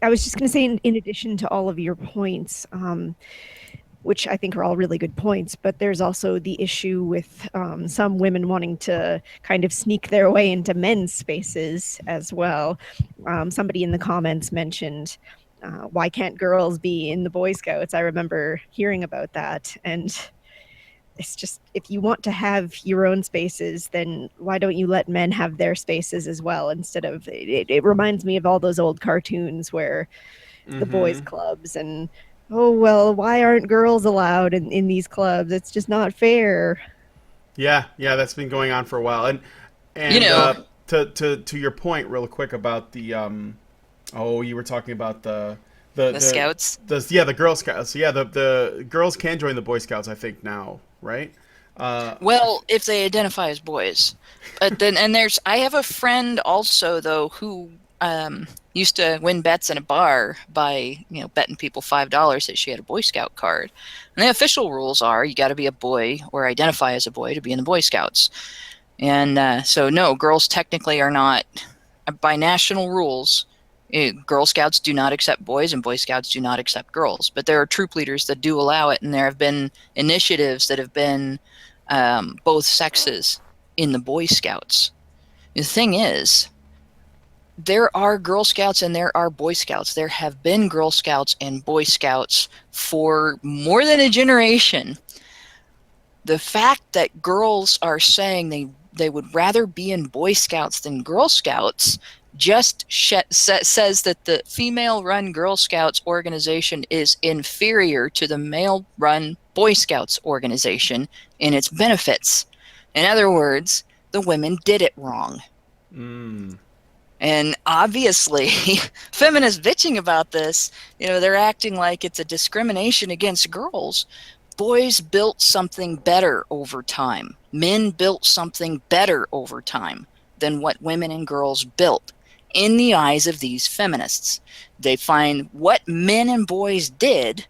I was just going to say, in addition to all of your points, which I think are all really good points, but there's also the issue with some women wanting to kind of sneak their way into men's spaces as well. Somebody in the comments mentioned, why can't girls be in the Boy Scouts? I remember hearing about that. And it's just, if you want to have your own spaces, then why don't you let men have their spaces as well? Instead of it reminds me of all those old cartoons where the boys clubs and, oh, well, why aren't girls allowed in these clubs? It's just not fair. Yeah, that's been going on for a while. And You know, to your point, real quick about the you were talking about the Scouts. The Girl Scouts. Yeah, the girls can join the Boy Scouts, I think now, right? Well, if they identify as boys, but then I have a friend also though who used to win bets in a bar by betting people $5 that she had a Boy Scout card. And the official rules are you got to be a boy or identify as a boy to be in the Boy Scouts. And so no, girls technically are not, by national rules. Girl Scouts do not accept boys and Boy Scouts do not accept girls. But there are troop leaders that do allow it, and there have been initiatives that have been both sexes in the Boy Scouts. The thing is, there are Girl Scouts and there are Boy Scouts. There have been Girl Scouts and Boy Scouts for more than a generation. The fact that girls are saying they would rather be in Boy Scouts than Girl Scouts just says that the female-run Girl Scouts organization is inferior to the male-run Boy Scouts organization in its benefits. In other words, the women did it wrong. And obviously, feminists bitching about this, they're acting like it's a discrimination against girls. Boys built something better over time. Men built something better over time than what women and girls built. In the eyes of these feminists, they find what men and boys did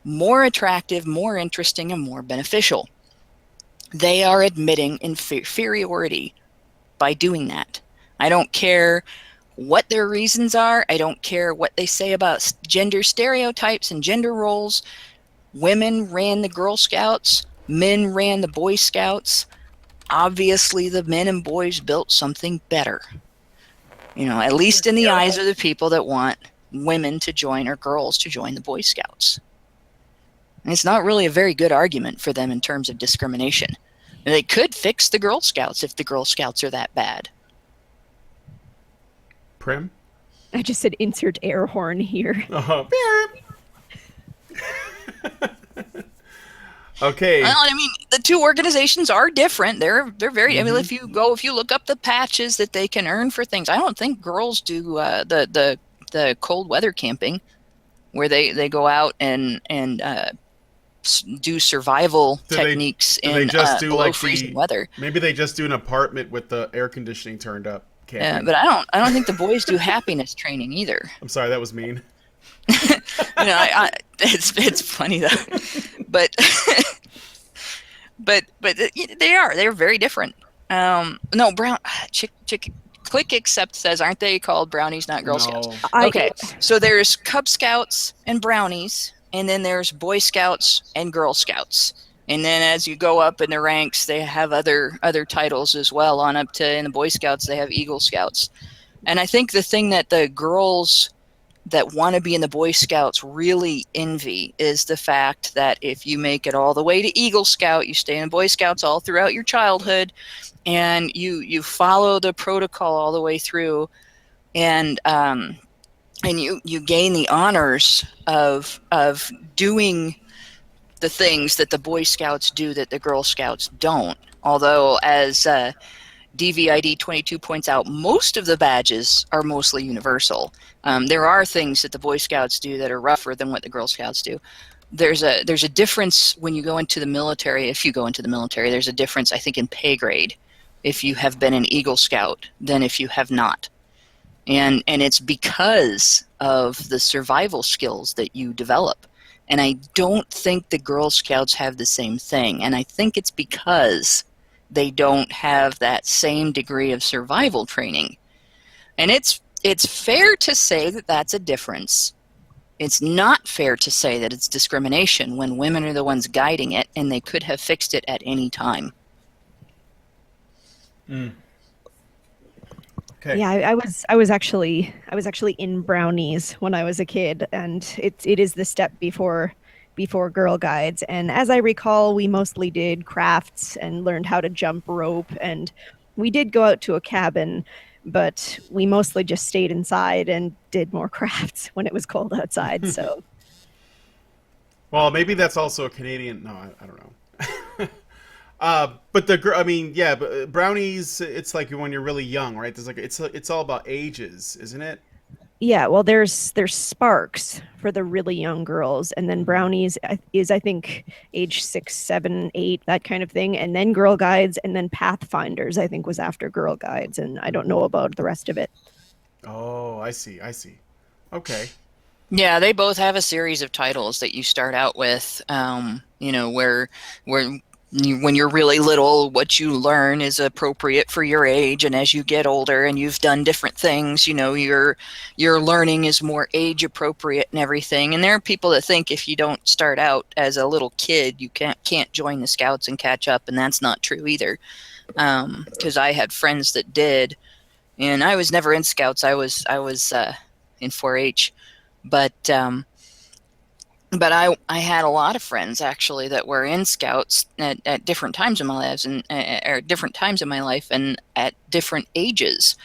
more attractive, more interesting, and more beneficial. They are admitting inferiority by doing that. I don't care what their reasons are. I don't care what they say about gender stereotypes and gender roles. Women ran the Girl Scouts. Men ran the Boy Scouts. Obviously, the men and boys built something better. At least in the eyes of the people that want women to join or girls to join the Boy Scouts. And it's not really a very good argument for them in terms of discrimination. And they could fix the Girl Scouts if the Girl Scouts are that bad. Prim? I just said insert air horn here. Okay. Well, I mean, the two organizations are different. They're very. I mean, Mm-hmm. if you look up the patches that they can earn for things, I don't think girls do the cold weather camping, where they go out and do survival techniques Do they in just do below like freezing weather. maybe they just do an apartment with the air conditioning turned up camping? But I don't think the boys do happiness training either. I'm sorry, that was mean. It's funny though, but they're very different. No, Click Accept says, aren't they called brownies, not Girl Scouts? Okay, so there's Cub Scouts and brownies, and then there's Boy Scouts and Girl Scouts. And then as you go up in the ranks, they have other titles as well. On up to in the Boy Scouts, they have Eagle Scouts. And I think the thing that the girls that want to be in the Boy Scouts really envy is the fact that if you make it all the way to Eagle Scout, you stay in Boy Scouts all throughout your childhood, and you follow the protocol all the way through, and you gain the honors of doing the things that the Boy Scouts do that the Girl Scouts don't. Although, as DVID 22 points out, most of the badges are mostly universal. There are things that the Boy Scouts do that are rougher than what the Girl Scouts do. There's a difference when you go into the military. If you go into the military, there's a difference, I think, in pay grade if you have been an Eagle Scout than if you have not. And it's because of the survival skills that you develop. And I don't think the Girl Scouts have the same thing. And I think it's because they don't have that same degree of survival training. And it's fair to say that that's a difference. It's not fair to say that it's discrimination when women are the ones guiding it, and they could have fixed it at any time. Okay. Yeah, I was actually in brownies when I was a kid, and it is the step before Girl Guides. And as I recall, we mostly did crafts and learned how to jump rope, and we did go out to a cabin, but we mostly just stayed inside and did more crafts when it was cold outside. So, Well, maybe that's also a Canadian. No, I don't know. But the girl, I mean, yeah, but brownies, it's like when you're really young, right? There's like it's all about ages, isn't it? yeah, well, there's Sparks for the really young girls, and then brownies is, I think, age 6, 7, 8, that kind of thing, and then Girl Guides, and then Pathfinders, I think, was after Girl Guides, and I don't know about the rest of it. Oh, I see. Okay. Yeah, they both have a series of titles that you start out with. Where when you're really little, what you learn is appropriate for your age, and as you get older and you've done different things, your learning is more age appropriate and everything. And there are people that think if you don't start out as a little kid, you can't join the Scouts and catch up, and that's not true either. Because I had friends that did, and I was never in Scouts. I was in 4-H, but I had a lot of friends actually that were in Scouts at different times in my lives or different times in my life and at different ages.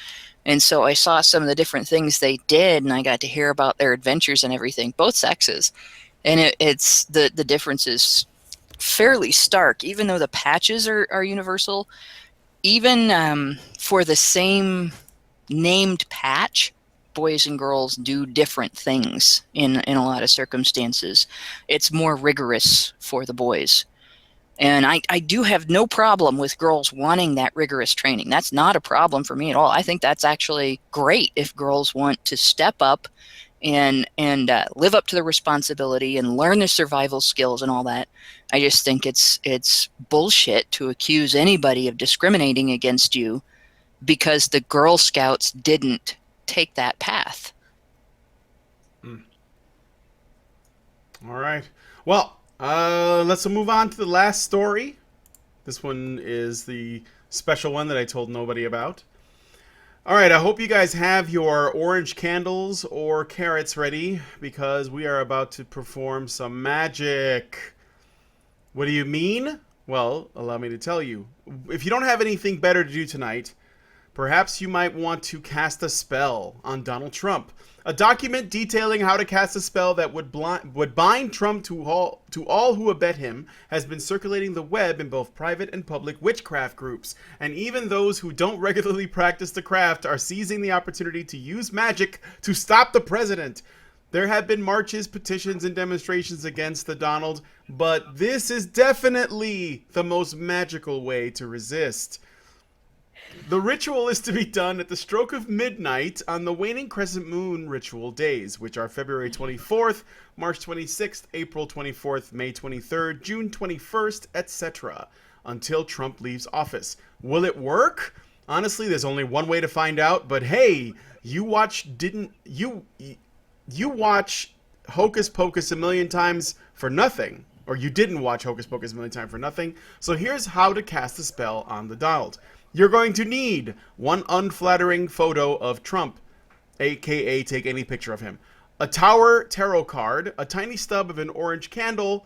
And so I saw some of the different things they did, and I got to hear about their adventures and everything, both sexes. And it's the difference is fairly stark, even though the patches are universal. Even for the same named patch, boys and girls do different things in a lot of circumstances. It's more rigorous for the boys. And I do have no problem with girls wanting that rigorous training. That's not a problem for me at all. I think that's actually great if girls want to step up and live up to the responsibility and learn the survival skills and all that. I just think it's bullshit to accuse anybody of discriminating against you because the Girl Scouts didn't take that path. All right. Well, let's move on to the last story. This one is the special one that I told nobody about. All right, I hope you guys have your orange candles or carrots ready because we are about to perform some magic. What do you mean? Well, allow me to tell you. If you don't have anything better to do tonight, Perhaps you might want to cast a spell on Donald Trump. A document detailing how to cast a spell that would bind Trump to all who abet him has been circulating the web in both private and public witchcraft groups, and even those who don't regularly practice the craft are seizing the opportunity to use magic to stop the president. There have been marches, petitions, and demonstrations against the Donald, but this is definitely the most magical way to resist. The ritual is to be done at the stroke of midnight on the waning crescent moon ritual days, which are February 24th, March 26th, April 24th, May 23rd, June 21st, etc., until Trump leaves office. Will it work? Honestly, there's only one way to find out, but hey, you watch Hocus Pocus a million times for nothing, or you didn't watch Hocus Pocus a million times for nothing, so here's how to cast a spell on the Donald. You're going to need one unflattering photo of Trump, aka take any picture of him, a Tower tarot card, a tiny stub of an orange candle,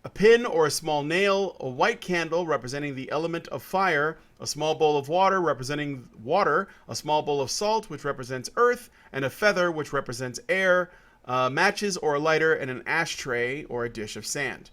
a pin or a small nail, a white candle representing the element of fire, a small bowl of water representing water, a small bowl of salt which represents earth, and a feather which represents air, matches or a lighter, and an ashtray or a dish of sand.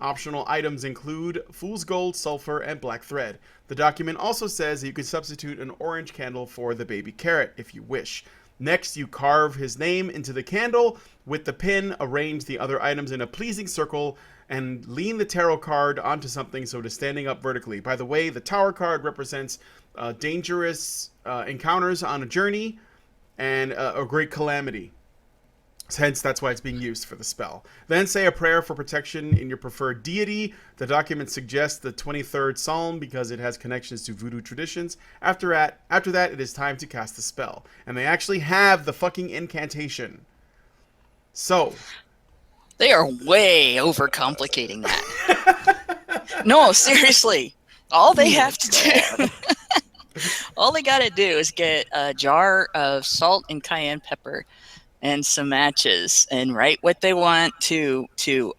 Optional items include fool's gold, sulfur, and black thread. The document also says that you can substitute an orange candle for the baby carrot if you wish. Next, you carve his name into the candle. With the pin, arrange the other items in a pleasing circle and lean the tarot card onto something so it is standing up vertically. By the way, the Tower card represents dangerous encounters on a journey and a great calamity. Hence, that's why it's being used for the spell. Then say a prayer for protection in your preferred deity. The document suggests the 23rd Psalm because it has connections to voodoo traditions. After that, it is time to cast the spell. And they actually have the fucking incantation. So. They are way overcomplicating that. No, seriously. All they have to do... all they gotta do is get a jar of salt and cayenne pepper and some matches and write what they want to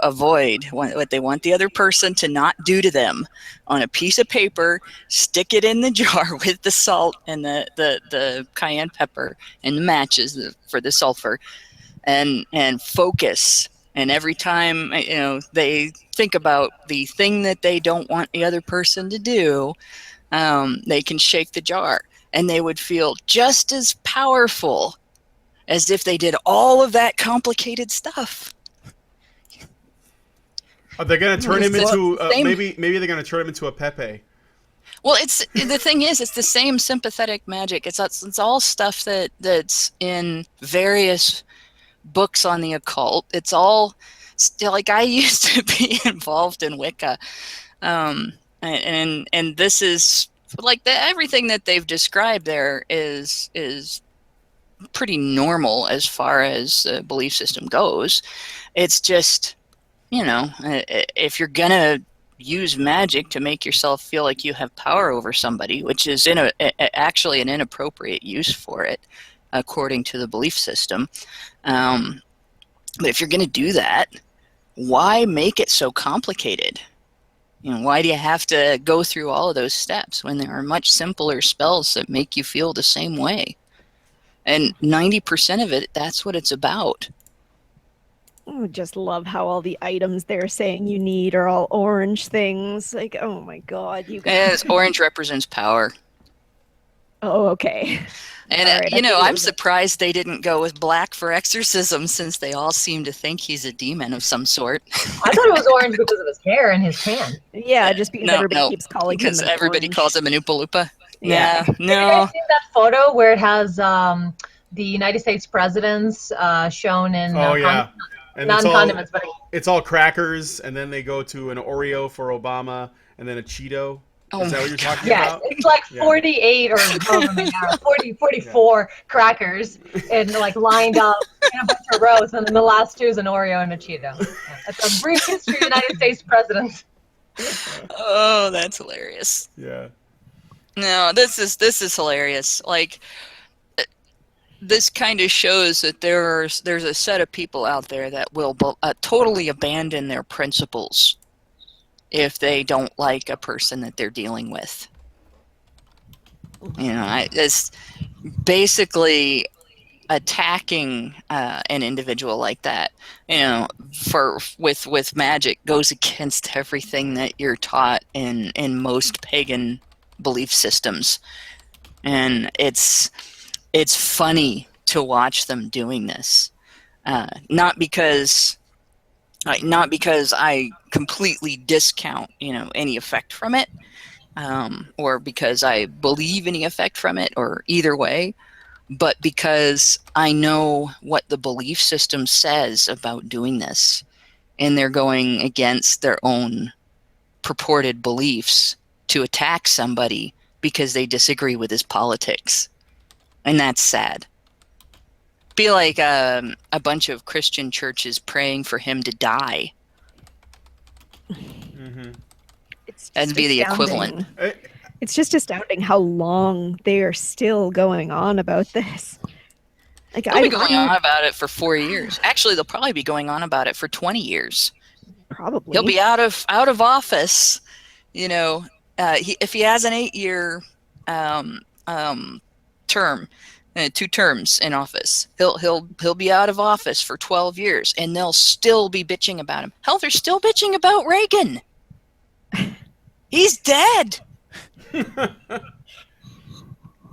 avoid, what they want the other person to not do to them on a piece of paper, stick it in the jar with the salt and the cayenne pepper and the matches for the sulfur, and focus. And every time they think about the thing that they don't want the other person to do, they can shake the jar and they would feel just as powerful as if they did all of that complicated stuff. Are they going to turn him into maybe they're going to turn him into a Pepe? Well, the thing is, it's the same sympathetic magic. It's all stuff that's in various books on the occult. It's all still, like, I used to be involved in Wicca, and this is like everything that they've described there is pretty normal as far as the belief system goes. It's just, if you're gonna use magic to make yourself feel like you have power over somebody, which is actually an inappropriate use for it, according to the belief system. But if you're gonna do that, why make it so complicated? Why do you have to go through all of those steps when there are much simpler spells that make you feel the same way? And 90% of it, that's what it's about. I just love how all the items they're saying you need are all orange things. Like, oh my god, you guys. Yes, orange represents power. Oh, okay. And, I'm surprised they didn't go with black for exorcism, since they all seem to think he's a demon of some sort. I thought it was orange because of his hair and his tan. Yeah, just because everybody keeps calling him because everybody orange. calls him a Oompa Loompa. Yeah. No. Have you guys seen that photo where it has the United States presidents shown in and non-condiments, but it's all crackers, and then they go to an Oreo for Obama, and then a Cheeto. Is that what you're talking about? Yes, it's like 48 or 44 crackers and like lined up in a bunch of rows, and then the last two is an Oreo and a Cheeto. Yeah. That's a brief history of United States presidents. Oh, that's hilarious. Yeah. No, this is hilarious. Like, this kind of shows that there's a set of people out there that will totally abandon their principles if they don't like a person that they're dealing with. It's basically attacking an individual like that, for with magic goes against everything that you're taught in most pagan belief systems, and it's funny to watch them doing this. Not because I completely discount any effect from it, or because I believe any effect from it, or either way, but because I know what the belief system says about doing this, and they're going against their own purported beliefs to attack somebody because they disagree with his politics. And that's sad. Be like a bunch of Christian churches praying for him to die. Mm-hmm. That'd be the equivalent. It's just astounding how long they are still going on about this. Like, They'll be going on about it for 4 years. Actually, they'll probably be going on about it for 20 years. Probably. He'll be out of office. If he has an 8-year term, 2 terms in office, he'll be out of office for 12 years, and they'll still be bitching about him. Hell, they're still bitching about Reagan. He's dead.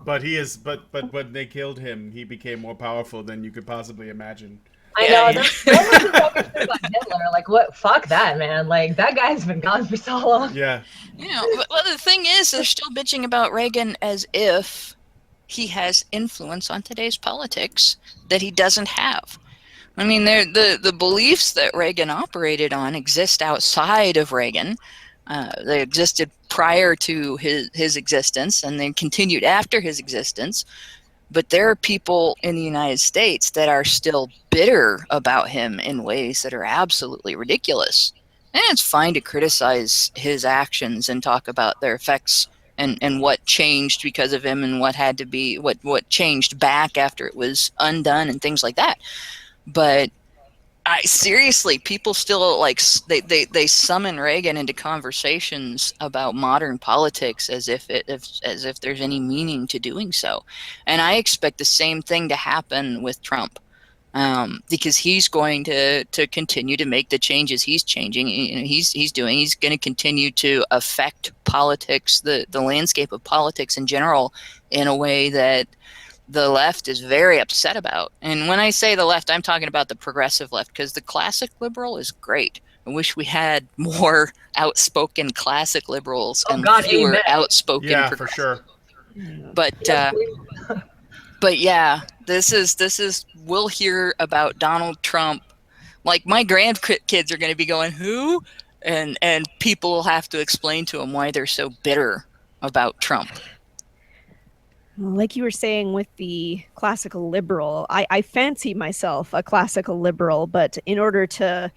But he is. But when they killed him, he became more powerful than you could possibly imagine. I know. That's about Hitler. Like, what? Fuck that, man. Like, that guy's been gone for so long. Yeah. Well, the thing is, they're still bitching about Reagan as if he has influence on today's politics that he doesn't have. I mean, the beliefs that Reagan operated on exist outside of Reagan. They existed prior to his existence, and they continued after his existence. But there are people in the United States that are still bitter about him in ways that are absolutely ridiculous. And it's fine to criticize his actions and talk about their effects and what changed because of him, and what had to be what changed back after it was undone and things like that. But seriously, people still they summon Reagan into conversations about modern politics as if there's any meaning to doing so, and I expect the same thing to happen with Trump, because he's going to continue to make the changes he's changing. He's going to continue to affect politics, the landscape of politics in general, in a way that the left is very upset about. And when I say the left, I'm talking about the progressive left, because the classic liberal is great. I wish we had more outspoken classic liberals and fewer amen. outspoken for sure. But but yeah, this is we'll hear about Donald Trump. Like, my grandkids are going to be going, who? And people will have to explain to them why they're so bitter about Trump. Like you were saying with the classical liberal, I fancy myself a classical liberal, but in order to,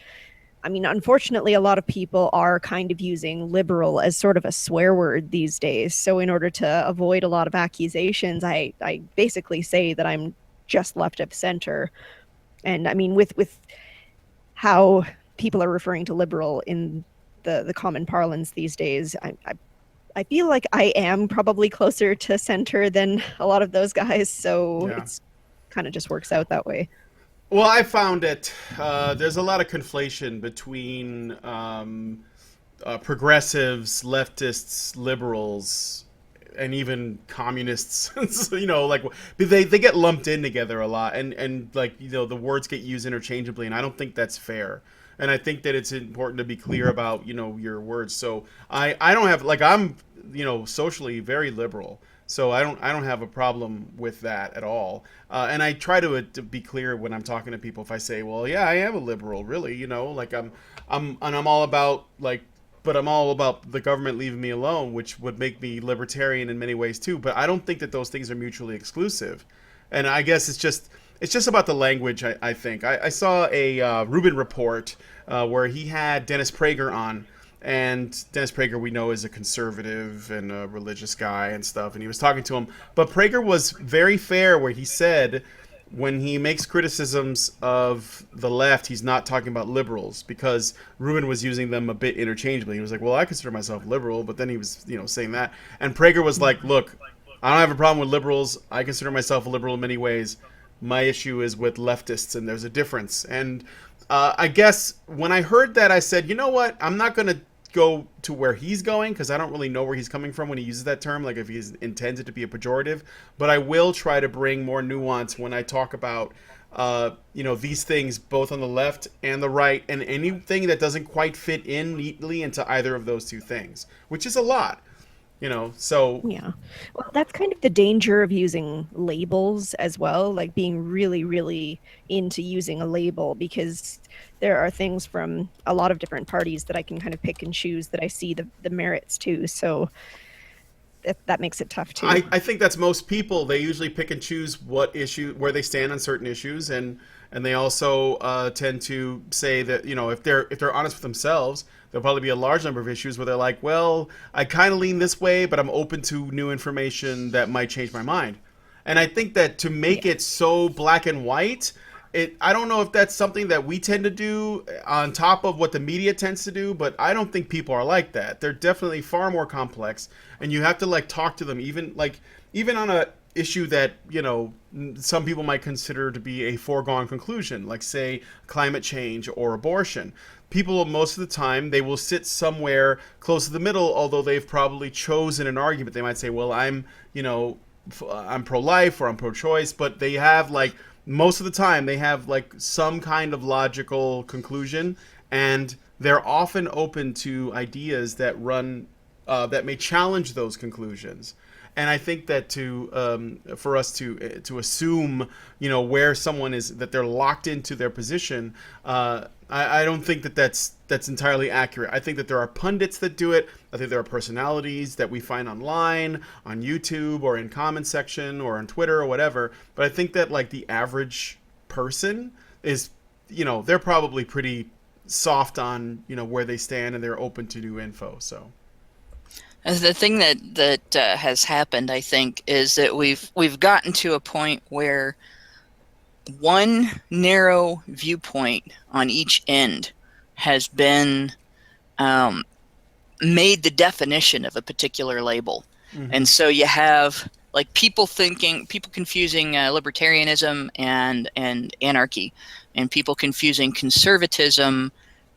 unfortunately, a lot of people are kind of using liberal as sort of a swear word these days. So in order to avoid a lot of accusations, I basically say that I'm just left of center. And with how people are referring to liberal in the common parlance these days, I feel like I am probably closer to center than a lot of those guys, so it's kind of just works out that way. Well, I found it. There's a lot of conflation between progressives, leftists, liberals, and even communists. They get lumped in together a lot, and the words get used interchangeably, and I don't think that's fair. And I think that it's important to be clear about, your words. So I don't have, I'm, socially very liberal. So I don't have a problem with that at all. And I try to be clear when I'm talking to people. If I say, well, yeah, I am a liberal, really, I'm all about but I'm all about the government leaving me alone, which would make me libertarian in many ways too. But I don't think that those things are mutually exclusive. And I guess it's just about the language, I think. I saw a Rubin report where he had Dennis Prager on. And Dennis Prager, we know, is a conservative and a religious guy and stuff. And he was talking to him. But Prager was very fair where he said when he makes criticisms of the left, he's not talking about liberals, because Rubin was using them a bit interchangeably. He was like, well, I consider myself liberal. But then he was, saying that. And Prager was like, look, I don't have a problem with liberals. I consider myself a liberal in many ways. My issue is with leftists, and there's a difference. And I guess when I heard that, I said, you know what? I'm not going to go to where he's going because I don't really know where he's coming from when he uses that term, like if he's intended to be a pejorative. But I will try to bring more nuance when I talk about these things both on the left and the right, and anything that doesn't quite fit in neatly into either of those two things, which is a lot. So Yeah. Well, that's kind of the danger of using labels as well, like being really, really into using a label, because there are things from a lot of different parties that I can kind of pick and choose that I see the merits to. So that makes it tough too. I think that's most people. They usually pick and choose where they stand on certain issues, and they also tend to say that if they're honest with themselves, there'll probably be a large number of issues where they're like, well, I kind of lean this way, but I'm open to new information that might change my mind. And I think that to make it so black and white, I don't know if that's something that we tend to do on top of what the media tends to do, but I don't think people are like that. They're definitely far more complex, and you have to talk to them even on a issue that some people might consider to be a foregone conclusion, like say climate change or abortion. People most of the time, they will sit somewhere close to the middle, although they've probably chosen an argument. They might say, well, I'm pro-life or I'm pro-choice, but they have most of the time they have some kind of logical conclusion, and they're often open to ideas that may challenge those conclusions. And I think that for us to assume where someone is, that they're locked into their position, I don't think that's entirely accurate. I think that there are pundits that do it. I think there are personalities that we find online, on YouTube, or in comment section, or on Twitter, or whatever. But I think that the average person is, they're probably pretty soft on where they stand, and they're open to new info. So. And the thing that has happened, I think, is that we've gotten to a point where one narrow viewpoint on each end has been made the definition of a particular label. Mm-hmm. And so you have people confusing libertarianism and anarchy, and people confusing conservatism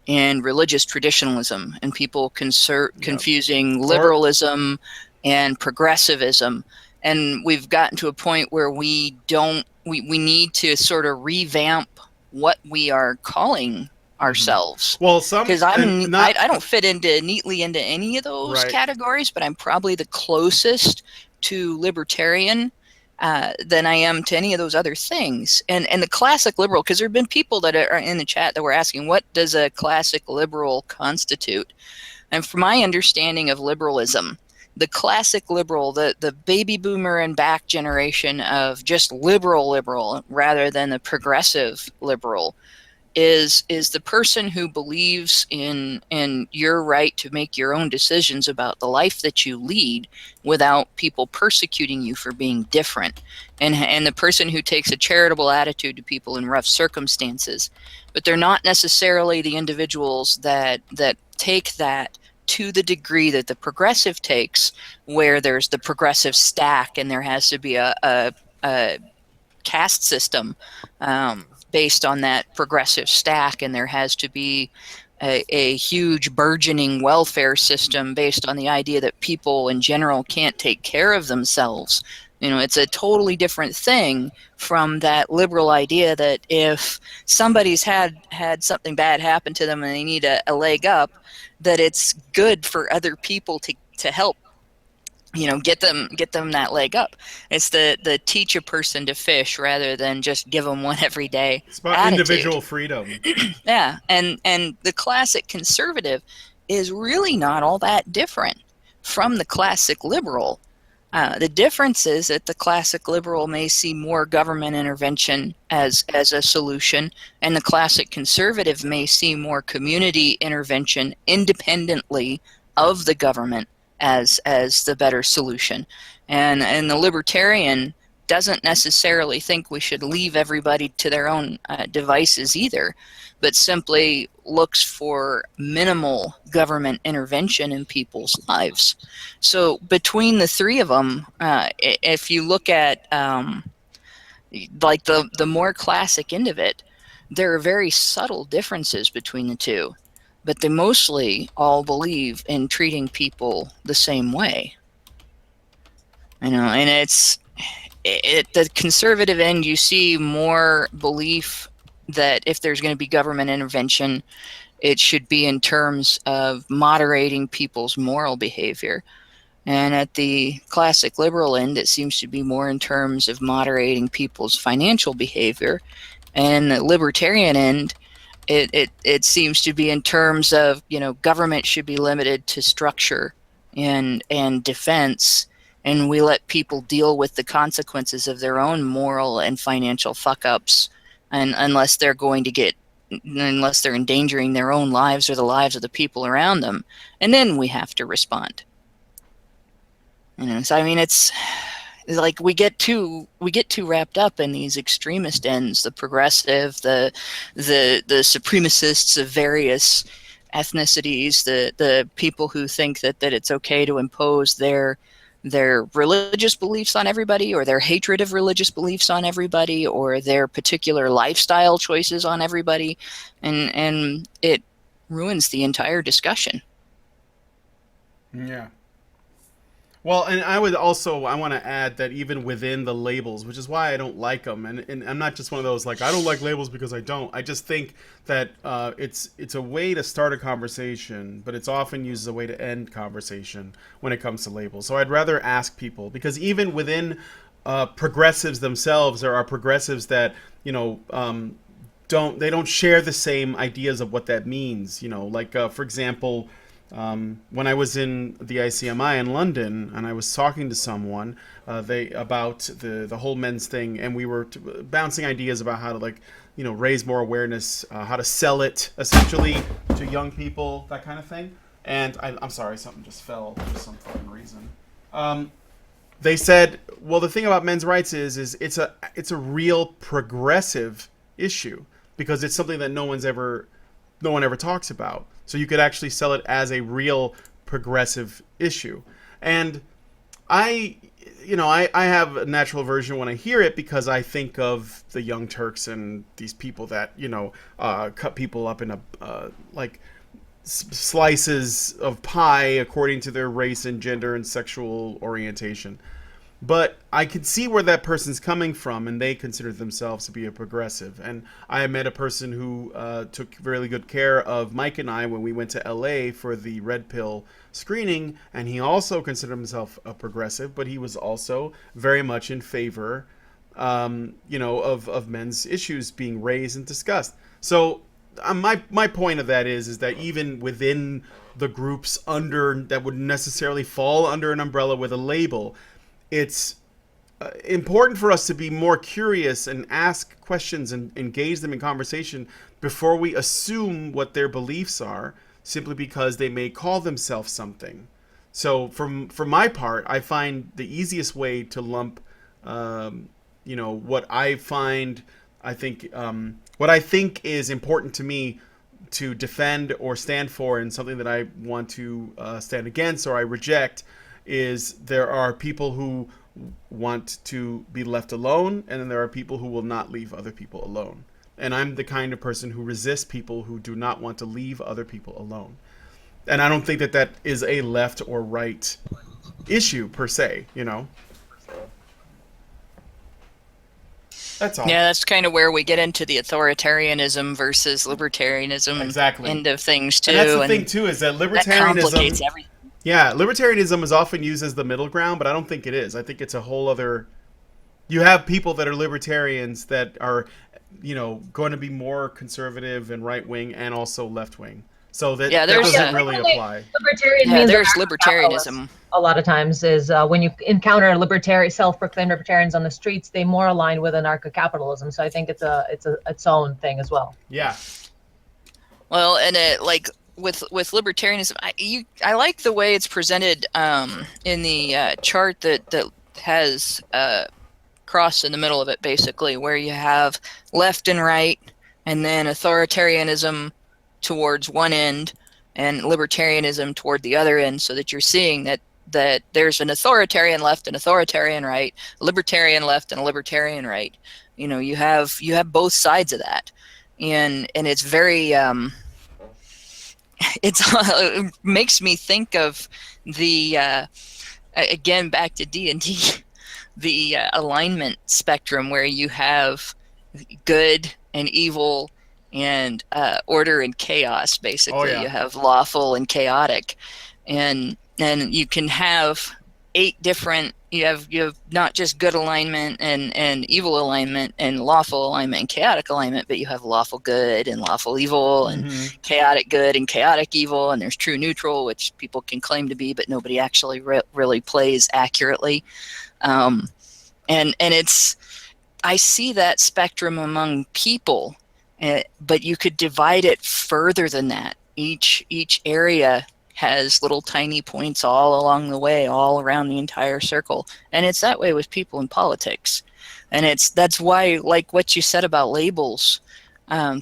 and religious traditionalism, and people confusing liberalism and progressivism. And we've gotten to a point where we need to sort of revamp what we are calling ourselves. Well, because I don't fit neatly into any of those categories, but I'm probably the closest to libertarian than I am to any of those other things. And the classic liberal, because there have been people that are in the chat that were asking, what does a classic liberal constitute? And from my understanding of liberalism, the classic liberal, the baby boomer and back generation of just liberal rather than the progressive liberal, is the person who believes in your right to make your own decisions about the life that you lead without people persecuting you for being different, and the person who takes a charitable attitude to people in rough circumstances. But they're not necessarily the individuals that take that to the degree that the progressive takes, where there's the progressive stack and there has to be a caste system based on that progressive stack, and there has to be a huge burgeoning welfare system based on the idea that people in general can't take care of themselves. It's a totally different thing from that liberal idea that if somebody's had something bad happen to them and they need a leg up, that it's good for other people to help get them that leg up. It's the teach a person to fish rather than just give them one every day. It's about attitude. Individual freedom. Yeah, and the classic conservative is really not all that different from the classic liberal. The difference is that the classic liberal may see more government intervention as a solution, and the classic conservative may see more community intervention independently of the government as the better solution. And the libertarian doesn't necessarily think we should leave everybody to their own devices either, but simply looks for minimal government intervention in people's lives. So between the three of them, if you look at like the more classic end of it, there are very subtle differences between the two, but they mostly all believe in treating people the same way. And it's the conservative end, you see more belief that if there's going to be government intervention, it should be in terms of moderating people's moral behavior. And at the classic liberal end, it seems to be more in terms of moderating people's financial behavior. And the libertarian end, it seems to be in terms of, government should be limited to structure and defense, and we let people deal with the consequences of their own moral and financial fuck-ups, and unless they're endangering their own lives or the lives of the people around them, and then we have to respond. So I mean, it's like we get too wrapped up in these extremist ends, the progressive, the supremacists of various ethnicities, the people who think that it's okay to impose their religious beliefs on everybody, or their hatred of religious beliefs on everybody, or their particular lifestyle choices on everybody, and it ruins the entire discussion. Yeah. Well, and I want to add that even within the labels, which is why I don't like them, and I'm not just one of those, like, I don't like labels because I don't. I just think that it's a way to start a conversation, but it's often used as a way to end conversation when it comes to labels. So I'd rather ask people, because even within progressives themselves, there are progressives that, don't share the same ideas of what that means. Like, for example, when I was in the ICMI in London and I was talking to someone about the whole men's thing, and we were bouncing ideas about how to, raise more awareness, how to sell it essentially to young people, that kind of thing. And I'm sorry, something just fell for some fucking reason. They said, well, the thing about men's rights is it's a real progressive issue, because it's something that no one ever talks about. So you could actually sell it as a real progressive issue. And I have a natural aversion when I hear it, because I think of the Young Turks and these people that, cut people up in slices of pie according to their race and gender and sexual orientation. But I can see where that person's coming from, and they consider themselves to be a progressive. And I met a person who took really good care of Mike and I when we went to LA for the Red Pill screening, and he also considered himself a progressive, but he was also very much in favor, of men's issues being raised and discussed. So my point of that is that even within the groups that would necessarily fall under an umbrella with a label, it's important for us to be more curious and ask questions and engage them in conversation before we assume what their beliefs are, simply because they may call themselves something. So for my part, I find the easiest way to lump, what I think is important to me to defend or stand for, and something that I want to stand against or I reject, is there are people who want to be left alone, and then there are people who will not leave other people alone. And I'm the kind of person who resists people who do not want to leave other people alone. And I don't think that is a left or right issue per se, That's all. Yeah, that's kind of where we get into the authoritarianism versus libertarianism end of things too. And that's the thing too, is that libertarianism, that complicates everything. Yeah, libertarianism is often used as the middle ground, but I don't think it is. I think it's a whole other... You have people that are libertarians that are, going to be more conservative and right-wing and also left-wing. So that doesn't really apply. There's libertarianism. A lot of times is when you encounter self-proclaimed libertarians on the streets, they more align with anarcho-capitalism. So I think it's its own thing as well. Yeah. Well, and with libertarianism, I like the way it's presented in the chart that has cross in the middle of it, basically, where you have left and right, and then authoritarianism towards one end and libertarianism toward the other end, so that you're seeing that there's an authoritarian left and authoritarian right, a libertarian left and a libertarian right. You have both sides of that, and it's very it makes me think of the again, back to D&D, the alignment spectrum, where you have good and evil and order and chaos, basically. Oh, yeah. You have lawful and chaotic, and you can have 8 different, you have not just good alignment and evil alignment and lawful alignment and chaotic alignment, but you have lawful good and lawful evil and chaotic good and chaotic evil, and there's true neutral, which people can claim to be, but nobody actually really plays accurately. And it's, I see that spectrum among people, but you could divide it further than that. Each area has little tiny points all along the way, all around the entire circle. And it's that way with people in politics. And that's why, like what you said about labels,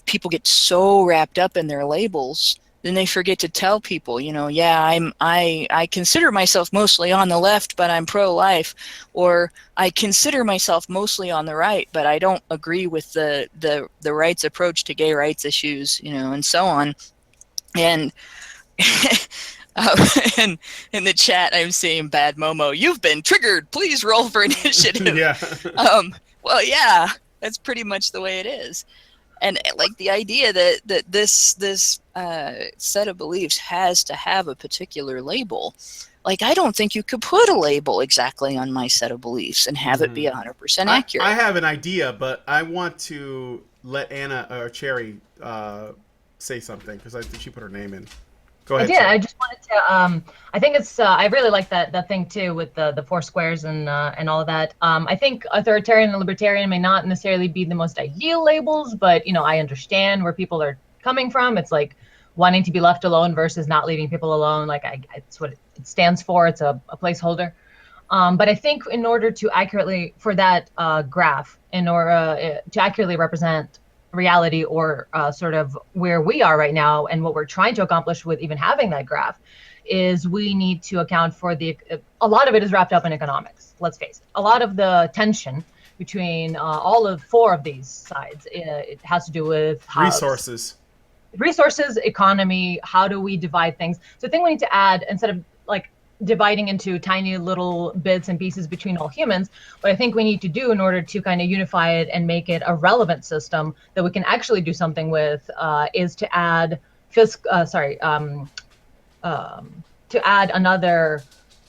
people get so wrapped up in their labels, then they forget to tell people, I consider myself mostly on the left, but I'm pro-life, or I consider myself mostly on the right, but I don't agree with the right's approach to gay rights issues, and so on. And and in the chat, I'm seeing Bad Momo. You've been triggered. Please roll for initiative. Yeah. Well, yeah, that's pretty much the way it is. And like the idea that this set of beliefs has to have a particular label. Like, I don't think you could put a label exactly on my set of beliefs and have it be 100% accurate. I have an idea, but I want to let Anna or Cherry say something, because I think she put her name in. Go ahead. Yeah, I just wanted to. I think it's. I really like that thing too, with the 4 squares and all of that. I think authoritarian and libertarian may not necessarily be the most ideal labels, but I understand where people are coming from. It's like wanting to be left alone versus not leaving people alone. Like, it's what it stands for. It's a placeholder. But I think in order to accurately, for that graph, in order to accurately represent reality, or sort of where we are right now and what we're trying to accomplish with even having that graph, is we need to account for a lot of it is wrapped up in economics. Let's face it. A lot of the tension between all of 4 of these sides, it has to do with resources, economy. How do we divide things? So I think we need to add, instead of like dividing into tiny little bits and pieces between all humans, what I think we need to do in order to kind of unify it and make it a relevant system that we can actually do something with, is to add to add another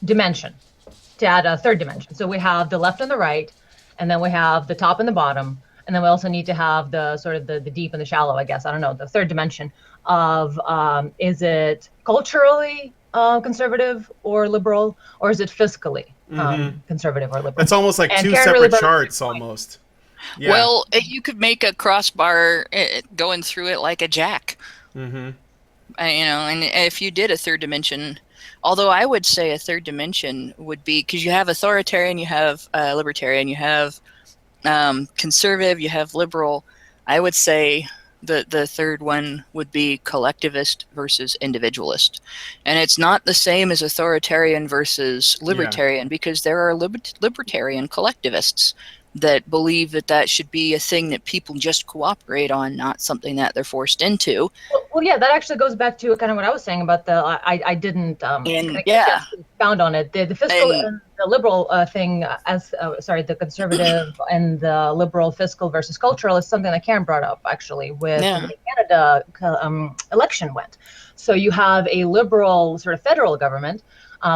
dimension, to add a 3rd dimension. So we have the left and the right, and then we have the top and the bottom, and then we also need to have the sort of the deep and the shallow, I guess. I don't know, the 3rd dimension of, is it culturally conservative or liberal, or is it fiscally conservative or liberal? It's almost like and 2 Karen separate really charts, almost. Yeah. Well, you could make a crossbar going through it like a jack. And if you did a 3rd dimension, although I would say a 3rd dimension would be, because you have authoritarian, you have libertarian, you have conservative, you have liberal. I would say the 3rd one would be collectivist versus individualist. And it's not the same as authoritarian versus libertarian, because there are libertarian collectivists that believe that should be a thing that people just cooperate on, not something that they're forced into. Well, yeah, that actually goes back to kind of what I was saying about I didn't found on it. The fiscal and the liberal thing, the conservative and the liberal fiscal versus cultural is something that Karen brought up actually with the Canada election went. So you have a liberal sort of federal government,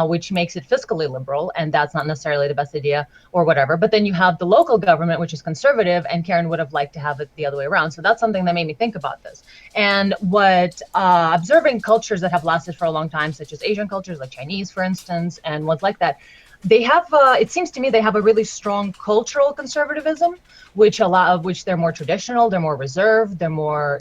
which makes it fiscally liberal, and that's not necessarily the best idea or whatever. But then you have the local government, which is conservative, and Karen would have liked to have it the other way around. So that's something that made me think about this. And what observing cultures that have lasted for a long time, such as Asian cultures, like Chinese, for instance, and ones like that, they have, it seems to me, they have a really strong cultural conservatism, which they're more traditional, they're more reserved, they're more,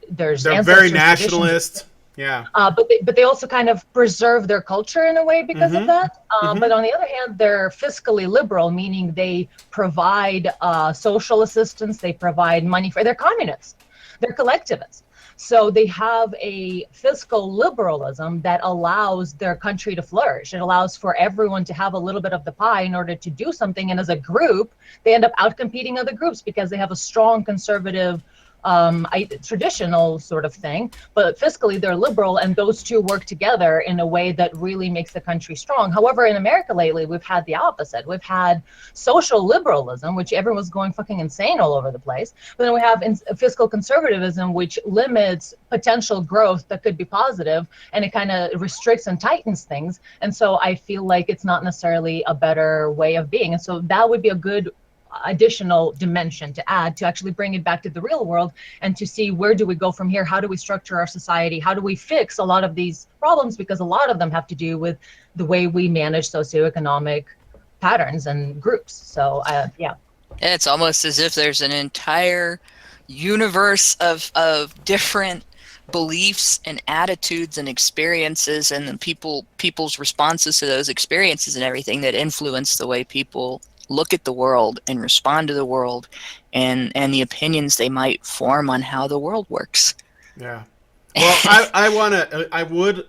they're very nationalist. Yeah. But they also kind of preserve their culture in a way because of that. But on the other hand, they're fiscally liberal, meaning they provide social assistance, they provide money for. They're communists, they're collectivists. So they have a fiscal liberalism that allows their country to flourish. It allows for everyone to have a little bit of the pie in order to do something. And as a group, they end up outcompeting other groups because they have a strong conservative traditional sort of thing, but fiscally they're liberal, and those two work together in a way that really makes the country strong. However, in America lately, we've had the opposite. We've had social liberalism, which everyone's going fucking insane all over the place. But then we have fiscal conservatism, which limits potential growth that could be positive, and it kind of restricts and tightens things. And so I feel like it's not necessarily a better way of being. And so that would be a good additional dimension to add to actually bring it back to the real world and to see where do we go from here, how do we structure our society, how do we fix a lot of these problems, because a lot of them have to do with the way we manage socioeconomic patterns and groups. So yeah, It's almost as if there's an entire universe of different beliefs and attitudes and experiences, and then people's responses to those experiences and everything that influence the way people look at the world and respond to the world, and the opinions they might form on how the world works. Yeah. Well, I would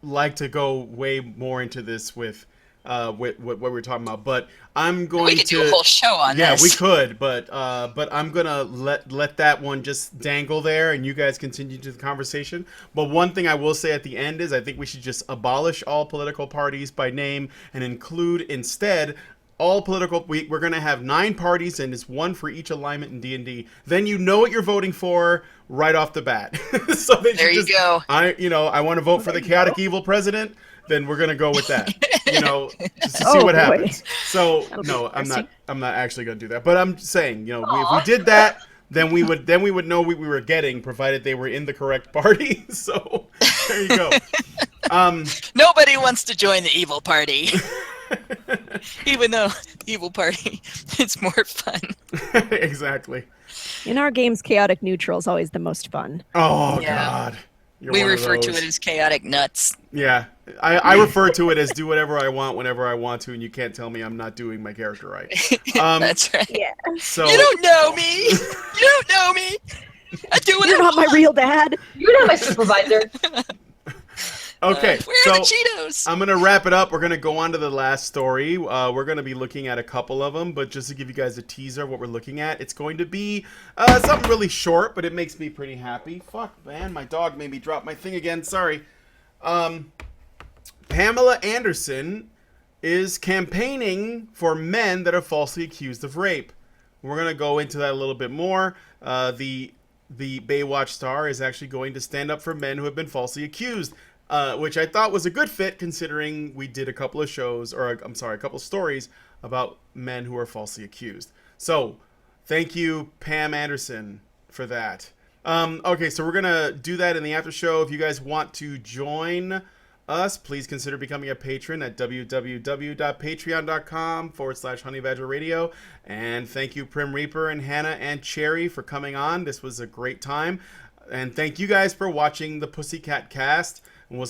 like to go way more into this with what we're talking about, but I'm going We could to do a whole show on yeah, this. we could, but I'm gonna let that one just dangle there, and you guys continue to the conversation. But one thing I will say at the end is I think we should just abolish all political parties by name and include instead all political. We're gonna have 9 parties, and it's one for each alignment in D&D. Then you know what you're voting for right off the bat. So There you go. I want to vote for the chaotic evil president. Then we're gonna go with that. Just to see what boy. happens. So That'll be no, interesting. I'm not actually gonna do that. But I'm saying, if we did that, then we would know what we were getting, provided they were in the correct party. So there you go. Nobody wants to join the evil party. Even though evil party, it's more fun. Exactly. In our games, chaotic neutral is always the most fun. Oh Yeah. God. You're We one of refer to those. it as chaotic nuts. Yeah, I refer to it as do whatever I want whenever I want to, and you can't tell me I'm not doing my character right. That's right. Yeah. So You don't know me. You don't know me. I do what You're I not my want. real dad. you're not my supervisor. okay, Where so are the Cheetos? I'm gonna wrap it up. We're gonna go on to the last story. We're gonna be looking at a couple of them, but just to give you guys a teaser of what we're looking at, it's going to be something really short, but it makes me pretty happy. Fuck, man, my dog made me drop my thing again. Sorry. Pamela Anderson is campaigning for men that are falsely accused of rape. We're gonna go into that a little bit more. The Baywatch star is actually going to stand up for men who have been falsely accused. Which I thought was a good fit considering we did a couple of shows, or I'm sorry, a couple of stories about men who are falsely accused. So, thank you, Pam Anderson, for that. Okay, so we're going to do that in the after show. If you guys want to join us, please consider becoming a patron at www.patreon.com/honeybadgerradio. And thank you, Prim Reaper and Hannah and Cherry, for coming on. This was a great time. And thank you guys for watching the Pussycat cast. And we'll